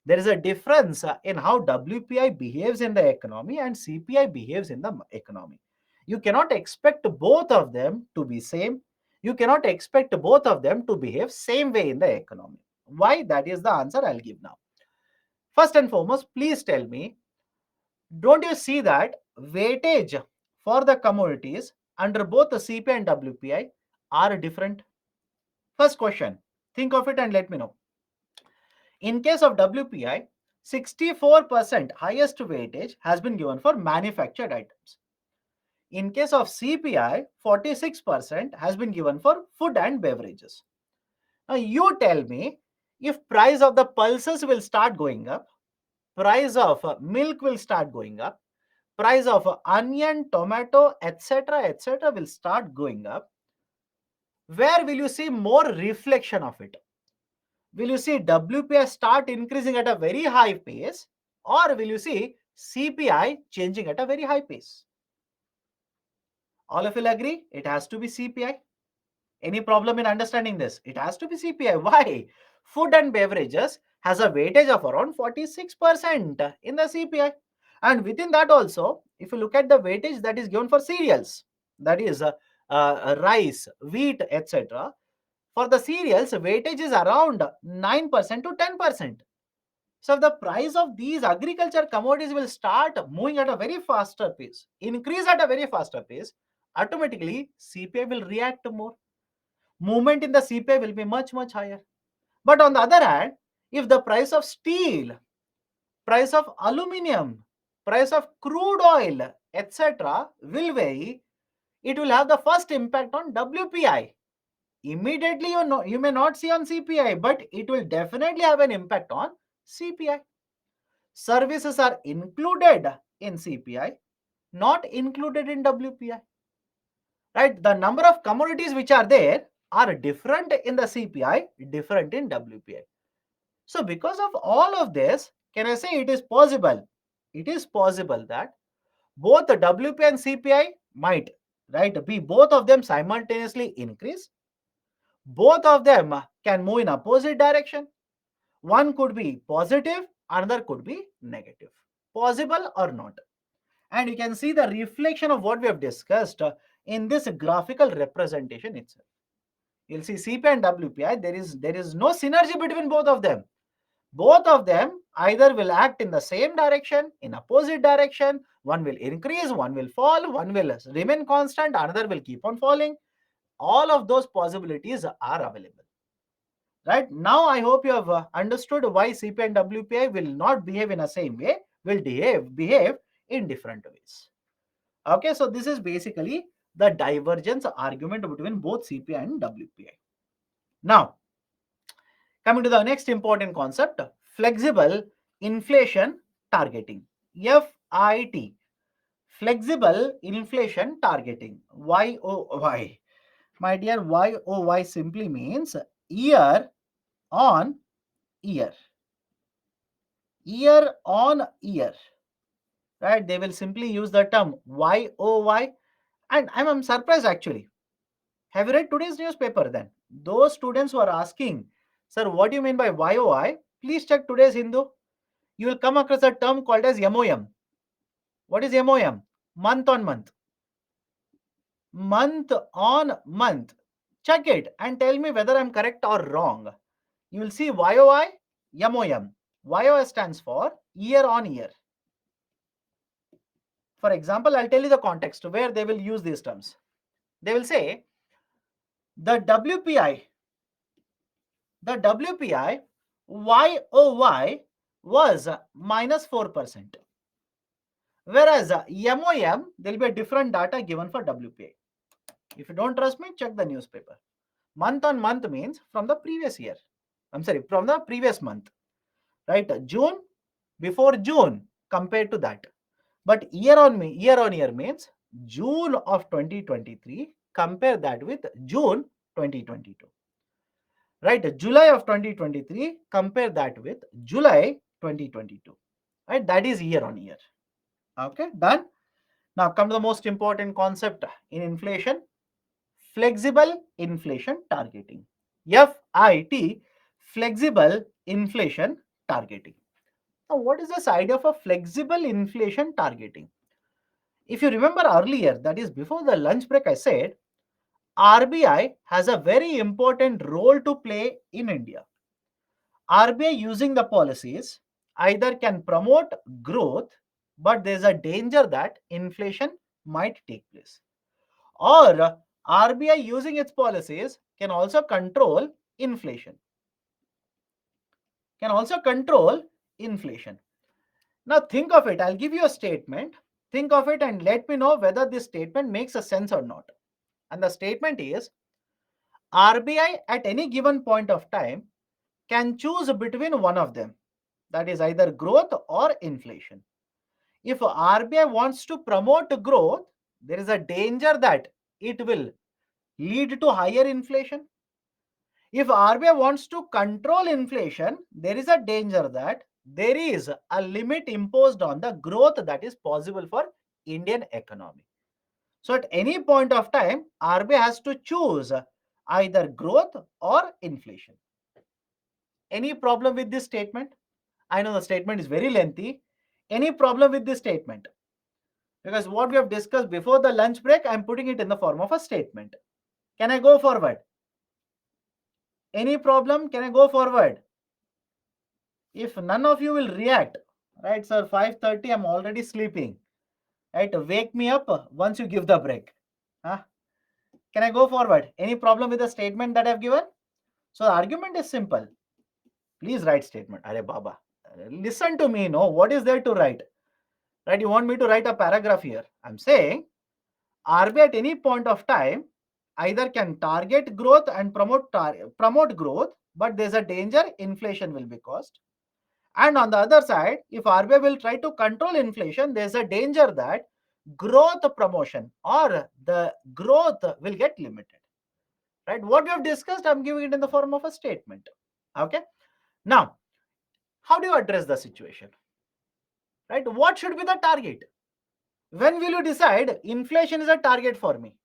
There is a difference in how WPI behaves in the economy and CPI behaves in the economy. You cannot expect both of them to be same. You cannot expect both of them to behave same way in the economy. Why? That is the answer I'll give now. First and foremost, please tell me, don't you see that weightage for the commodities under both the CPI and WPI are different? First question, think of it and let me know. In case of WPI, 64% highest weightage has been given for manufactured items. In case of CPI, 46% has been given for food and beverages. Now you tell me, if price of the pulses will start going up, price of milk will start going up, price of onion, tomato, etc., will start going up, where will you see more reflection of it? Will you see WPI start increasing at a very high pace, or will you see CPI changing at a very high pace? All of you will agree it has to be CPI. Any problem in understanding this? It has to be CPI. Why? Food and beverages has a weightage of around 46% in the CPI. And within that also, if you look at the weightage that is given for cereals, that is rice, wheat, etc. For the cereals, weightage is around 9% to 10%. So if the price of these agriculture commodities will start moving at a very faster pace, increase at a very faster pace, automatically CPI will react more. Movement in the CPI will be much higher. But on the other hand, if the price of steel, price of aluminium, price of crude oil, etc. will vary, it will have the first impact on WPI. Immediately, you may not see on CPI, but it will definitely have an impact on CPI. Services are included in CPI, not included in WPI. Right? The number of commodities which are there are different in the CPI, different in WPI. So because of all of this, can I say it is possible? It is possible that both the WPI and CPI might, right, be both of them simultaneously increase. Both of them can move in opposite direction. One could be positive, another could be negative. Possible or not? And you can see the reflection of what we have discussed in this graphical representation itself. You'll see CPI and WPI, there is no synergy between both of them. Both of them either will act in the same direction, in opposite direction. One will increase, one will fall, one will remain constant, another will keep on falling. All of those possibilities are available. Right now, I hope you have understood why CPI and WPI will not behave in the same way, will behave in different ways. Okay, so this is basically the divergence argument between both CPI and WPI. Now, coming to the next important concept, flexible inflation targeting, FIT, flexible inflation targeting, YOY. My dear, YOY simply means year on year, year on year, right? They will simply use the term YOY, and I'm surprised actually. Have you read today's newspaper then? Those students who are asking, sir, what do you mean by YOI? Please check today's Hindu. You will come across a term called as MOM. What is MOM? Month on month. Month on month. Check it and tell me whether I'm correct or wrong. You will see YOI, MOM. YOI stands for year on year. For example, I'll tell you the context where they will use these terms. They will say the WPI YOY was minus 4%. Whereas MOM, there will be a different data given for WPI. If you don't trust me, check the newspaper. Month on month means from the previous year. I'm sorry, from the previous month. Right? June, before June, compared to that. But year on year means June of 2023, compare that with June 2022. Right? July of 2023, compare that with July 2022. Right? That is year on year. Okay, done. Now come to the most important concept in inflation, flexible inflation targeting. FIT, flexible inflation targeting. Now what is this idea of a flexible inflation targeting? If you remember earlier, that is before the lunch break, I said RBI has a very important role to play in India. RBI using the policies either can promote growth, but there's a danger that inflation might take place. Or RBI using its policies can also control inflation. Can also control inflation. Now think of it. I'll give you a statement. Think of it and let me know whether this statement makes a sense or not. And the statement is RBI at any given point of time can choose between one of them. That is either growth or inflation. If RBI wants to promote growth, there is a danger that it will lead to higher inflation. If RBI wants to control inflation, there is a danger that there is a limit imposed on the growth that is possible for Indian economy. So at any point of time, RBI has to choose either growth or inflation. Any problem with this statement? I know the statement is very lengthy. Any problem with this statement? Because what we have discussed before the lunch break, I am putting it in the form of a statement. Can I go forward? Any problem? Can I go forward? If none of you will react, right, sir, 5:30, I'm already sleeping. Right, wake me up once you give the break. Huh? Can I go forward? Any problem with the statement that I've given? So the argument is simple. Please write statement. Are Baba, listen to me. No, what is there to write? Right, you want me to write a paragraph here? I'm saying RBI at any point of time either can target growth and promote growth, but there's a danger inflation will be caused. And on the other side, if RBI will try to control inflation, there's a danger that growth promotion or the growth will get limited. Right? What we have discussed, I'm giving it in the form of a statement. Okay. Now, how do you address the situation? Right? What should be the target? When will you decide inflation is a target for me?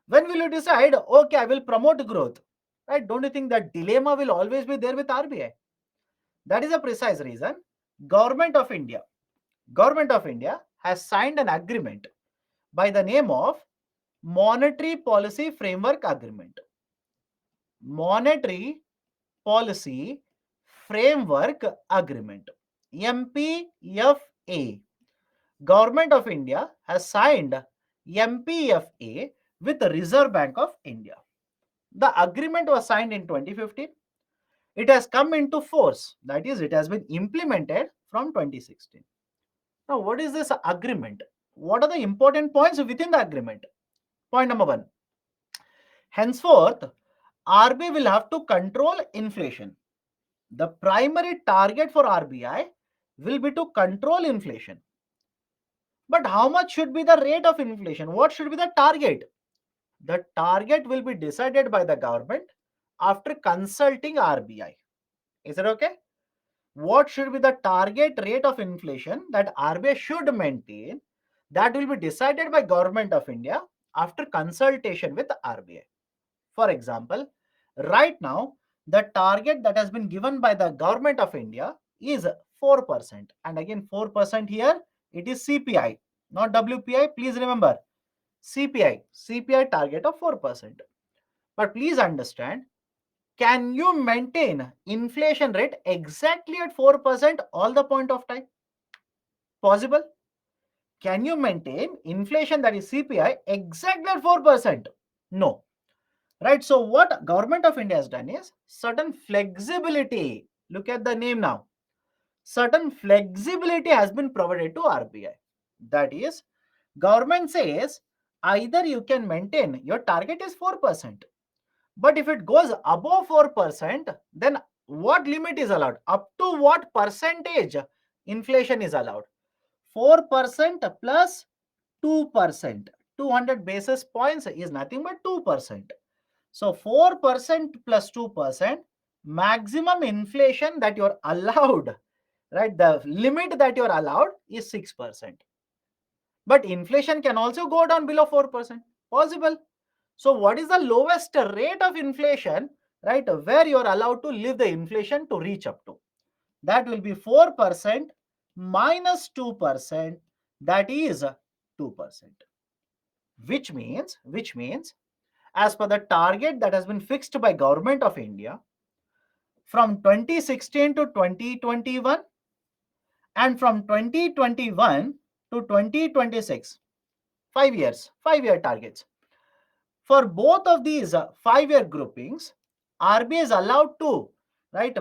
When will you decide, okay, I will promote growth? Right? Don't you think that dilemma will always be there with RBI? That is a precise reason Government of India Government of India has signed an agreement by the name of Monetary Policy Framework Agreement. Monetary Policy Framework Agreement, MPFA. Government of India has signed MPFA with the Reserve Bank of India. The agreement was signed in 2015. It has come into force, that is, it has been implemented from 2016. Now, what is this agreement? What are the important points within the agreement? Point number one. Henceforth, RBI will have to control inflation. The primary target for RBI will be to control inflation. But how much should be the rate of inflation? What should be the target? The target will be decided by the government after consulting RBI. Is it okay? What should be the target rate of inflation that RBI should maintain? That will be decided by Government of India after consultation with RBI. For example, right now, the target that has been given by the Government of India is 4%. And again, 4% here, it is CPI, not WPI. Please remember, CPI target of 4%. But please understand, can you maintain inflation rate exactly at 4% all the point of time? Possible? Can you maintain inflation, that is CPI, exactly at 4%? No. Right? So what Government of India has done is certain flexibility. Look at the name now. Certain flexibility has been provided to RBI. That is, government says either you can maintain, your target is 4%. But if it goes above 4%, then what limit is allowed? Up to what percentage inflation is allowed? 4% plus 2%. 200 basis points is nothing but 2%. So 4% plus 2%, maximum inflation that you're allowed, right? The limit that you're allowed is 6%. But inflation can also go down below 4%. Possible. So what is the lowest rate of inflation, right, where you're allowed to leave the inflation to reach up to? That will be 4% minus 2%, that is 2%. Which means as per the target that has been fixed by Government of India from 2016 to 2021 and from 2021 to 2026. 5 years, 5-year targets. For both of these 5-year groupings, RBI is allowed to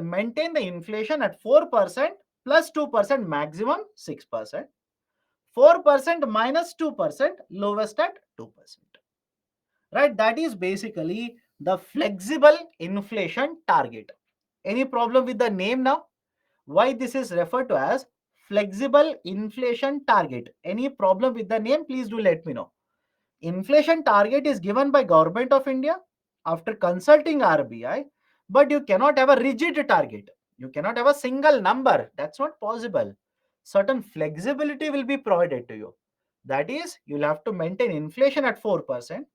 maintain the inflation at 4% plus 2% maximum 6%, 4% minus 2% lowest at 2%. Right, that is basically the flexible inflation target. Any problem with the name now? Why this is referred to as flexible inflation target? Any problem with the name? Please do let me know. Inflation target is given by Government of India after consulting RBI, but you cannot have a rigid target. You cannot have a single number. That's not possible. Certain flexibility will be provided to you. That is, you'll have to maintain inflation at 4%.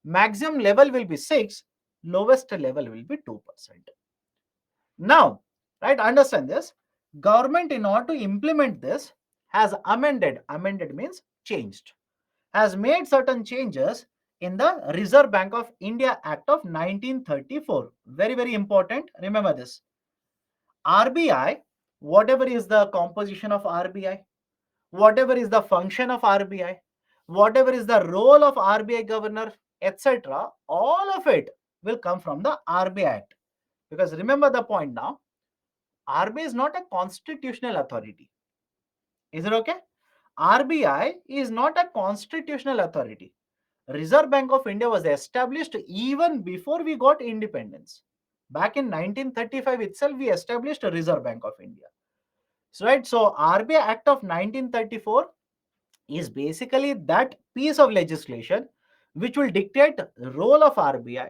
Maximum level will be 6, lowest level will be 2%. Now, understand this. Government, in order to implement this, has amended means changed, has made certain changes in the Reserve Bank of India Act of 1934. Very, very important. Remember this. RBI, whatever is the composition of RBI, whatever is the function of RBI, whatever is the role of RBI governor, etc., all of it will come from the RBI Act. Because remember the point now, RBI is not a constitutional authority. Is it okay? RBI is not a constitutional authority. Reserve Bank of India was established even before we got independence. Back in 1935 itself, we established a Reserve Bank of India. So RBI Act of 1934 is basically that piece of legislation which will dictate the role of RBI,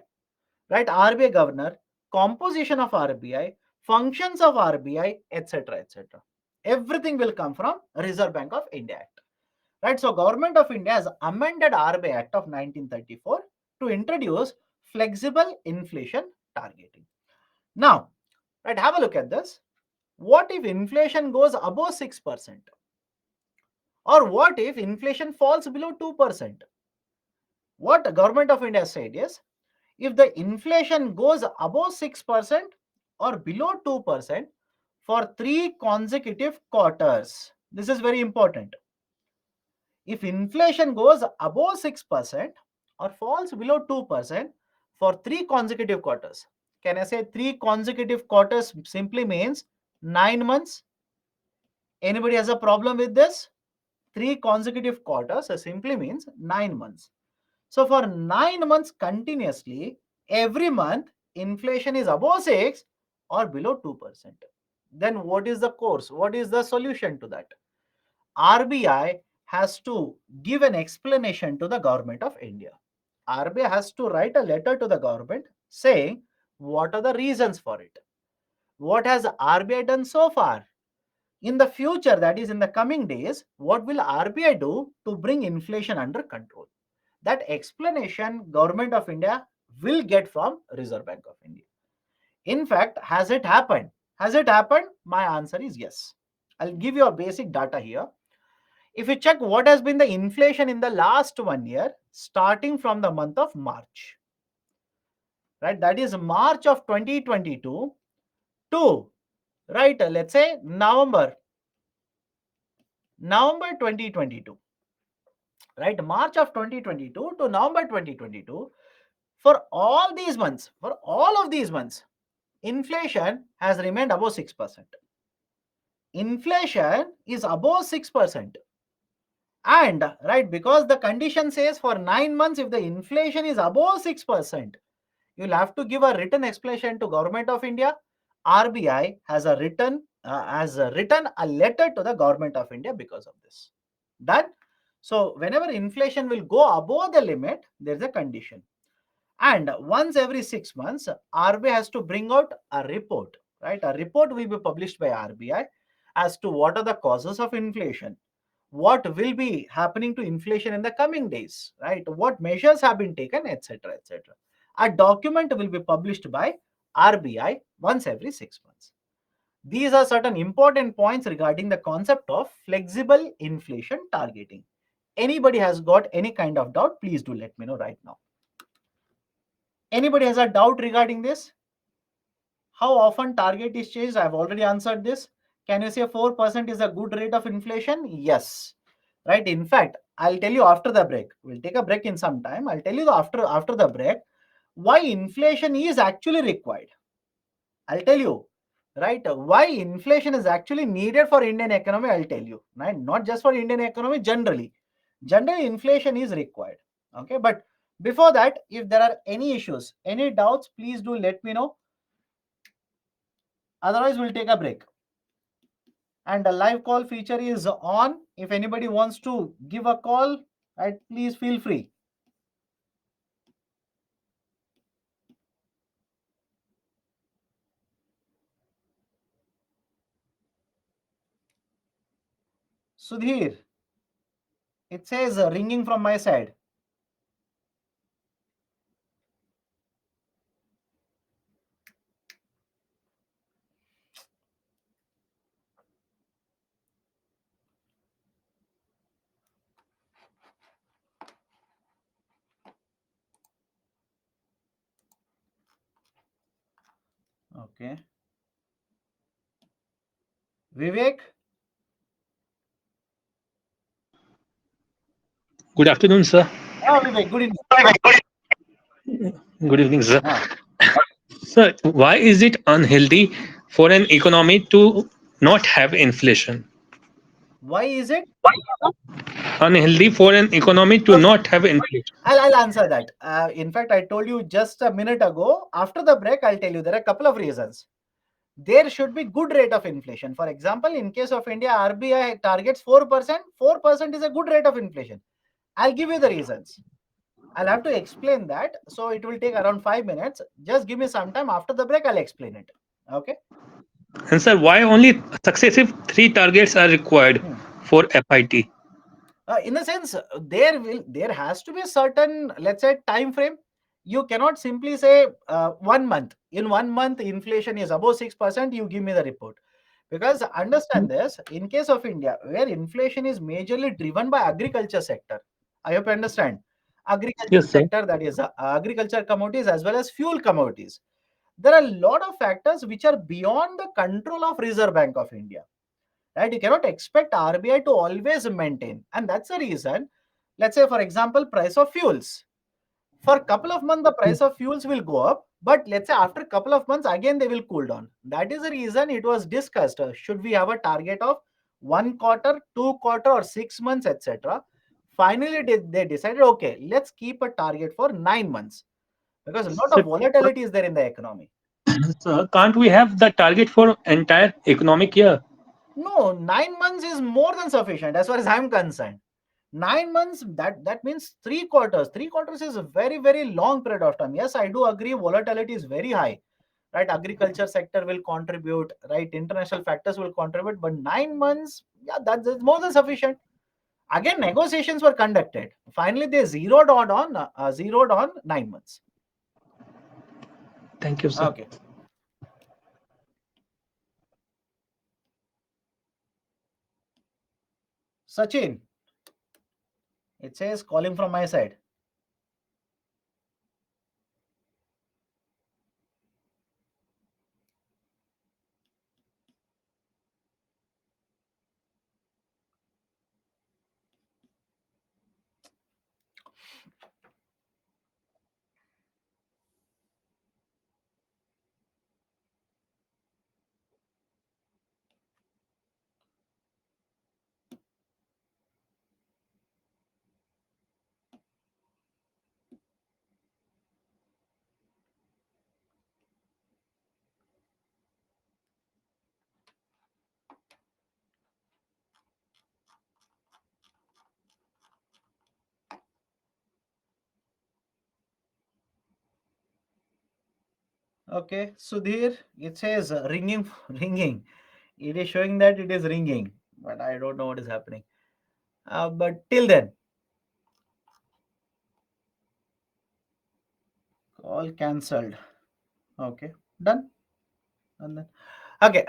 RBI governor, composition of RBI, functions of RBI, etc., etc. Everything will come from Reserve Bank of India Act. So Government of India has amended RBI Act of 1934 to introduce flexible inflation targeting. Now, have a look at this. What if inflation goes above 6%? Or what if inflation falls below 2%? What the Government of India said is, if the inflation goes above 6% or below 2% for 3 consecutive quarters, this is very important. If inflation goes above 6% or falls below 2% for 3 consecutive quarters, can I say 3 consecutive quarters simply means 9 months? Anybody has a problem with this? 3 consecutive quarters simply means 9 months. So for 9 months continuously, every month inflation is above 6 or below 2%. Then what is the course? What is the solution to that? RBI has to give an explanation to the Government of India. RBI has to write a letter to the government saying what are the reasons for it. What has RBI done so far? In the future, that is in the coming days, what will RBI do to bring inflation under control? That explanation Government of India will get from Reserve Bank of India. In fact, has it happened? Has it happened? My answer is yes. I'll give you a basic data here. If you check what has been the inflation in the last 1 year, starting from the month of March, that is March of 2022 to, let's say November 2022, March of 2022 to November 2022, for all of these months, inflation has remained above 6%. Inflation is above 6%. And because the condition says for 9 months, if the inflation is above 6%, you'll have to give a written explanation to Government of India. RBI has written a letter to the Government of India because of this. Done. So whenever inflation will go above the limit, there's a condition. And once every 6 months, RBI has to bring out a report. A report will be published by RBI as to what are the causes of inflation, what will be happening to inflation in the coming days, what measures have been taken, etc., etc. A document will be published by RBI once every 6 months. These are certain important points regarding the concept of flexible inflation targeting. Anybody has got any kind of doubt, please do let me know right now. Anybody has a doubt regarding this? How often target is changed? I've already answered this. Can you say 4% is a good rate of inflation? Yes. Right. In fact, I'll tell you after the break. We'll take a break in some time. I'll tell you after the break why inflation is actually required. I'll tell you, right? Why inflation is actually needed for Indian economy. I'll tell you, right? Not just for Indian economy, generally. Generally, inflation is required. Okay, but before that, if there are any issues, any doubts, please do let me know. Otherwise, we'll take a break. And the live call feature is on. If anybody wants to give a call, right, please feel free. Sudhir, it says ringing from my side. Okay. Vivek? Good afternoon, sir. Oh, Vivek, good evening. Good evening, sir. Ah, Sir, why is it unhealthy for an economy to not have inflation? why is it? Unhealthy for an economy to Okay, not have inflation. I'll answer that. In fact, I told you just a minute ago. After the break, I'll tell you there are a couple of reasons. There should be good rate of inflation. For example, in case of India, RBI targets 4%. 4% is a good rate of inflation. I'll give you the reasons. I'll have to explain that. So it will take around 5 minutes. Just give me some time. After the break, I'll explain it. Okay. And sir, why only successive three targets are required Hmm. for FIT? In the sense, there has to be a certain, let's say, time frame. You cannot simply say 1 month. In 1 month, inflation is above 6%. You give me the report. Because understand this, in case of India, where inflation is majorly driven by agriculture sector, I hope you understand. Agriculture Yes, sir. sector, that is agriculture commodities as well as fuel commodities. There are a lot of factors which are beyond the control of Reserve Bank of India. Right? You cannot expect RBI to always maintain, and that's the reason. Let's say, for example, price of fuels. For a couple of months, the price of fuels will go up, but let's say after a couple of months, again they will cool down. That is the reason it was discussed. Should we have a target of 1 quarter, 2 quarter, or 6 months, etc. Finally, they decided, okay, let's keep a target for 9 months because a lot Sir, of volatility is there in the economy. sir, can't we have the target for entire economic year? No, 9 months is more than sufficient as far as I'm concerned. 9 months, that means 3 quarters. 3 quarters is a very long period of time. Yes, I do agree volatility is very high, right? Agriculture sector will contribute, right? International factors will contribute, but 9 months, yeah, that's more than sufficient. Again, negotiations were conducted. Finally, they zeroed on 9 months. Thank you, sir. Okay. Sachin, it says calling from my side. Okay, Sudhir, it says ringing, ringing. It is showing that it is ringing, but I don't know what is happening. But till then, call cancelled. Okay, done. And then, okay.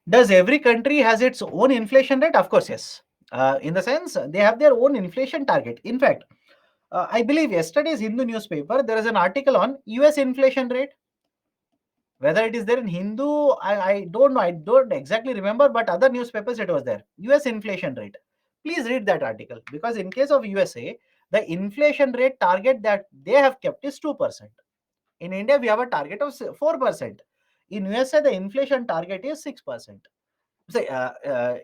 Does every country has its own inflation rate? Of course, yes. In the sense they have their own inflation target. In fact, I believe yesterday's Hindu newspaper, there is an article on US inflation rate. Whether it is there in Hindu, I don't know. I don't exactly remember, but other newspapers it was there. US inflation rate. Please read that article, because in case of USA, the inflation rate target that they have kept is 2%. In India, we have a target of 4%. In USA, the inflation target is 6%. Say,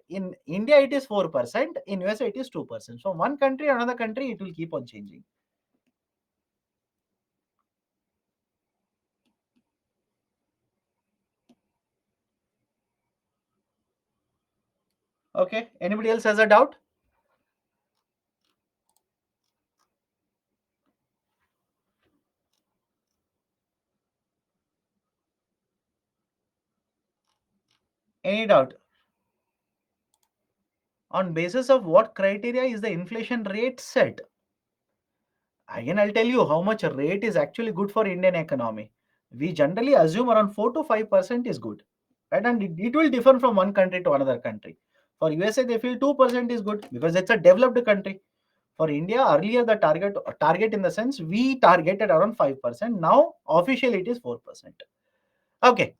in India, it is 4%. In USA, it is 2%. So one country, another country, it will keep on changing. Okay. Anybody else has a doubt? Any doubt? On basis of what criteria is the inflation rate set? Again, I'll tell you how much rate is actually good for Indian economy. We generally assume around 4 to 5% is good, right? And it will differ from one country to another country. For USA, they feel 2% is good because it's a developed country. For India, earlier the target in the sense we targeted around 5%. Now officially it is 4%. Okay,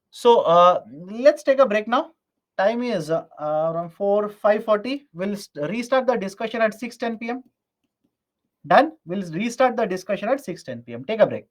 so let's take a break now. Time is around 5:40. We'll restart the discussion at 6:10 p.m. Done. We'll restart the discussion at 6:10 p.m. Take a break.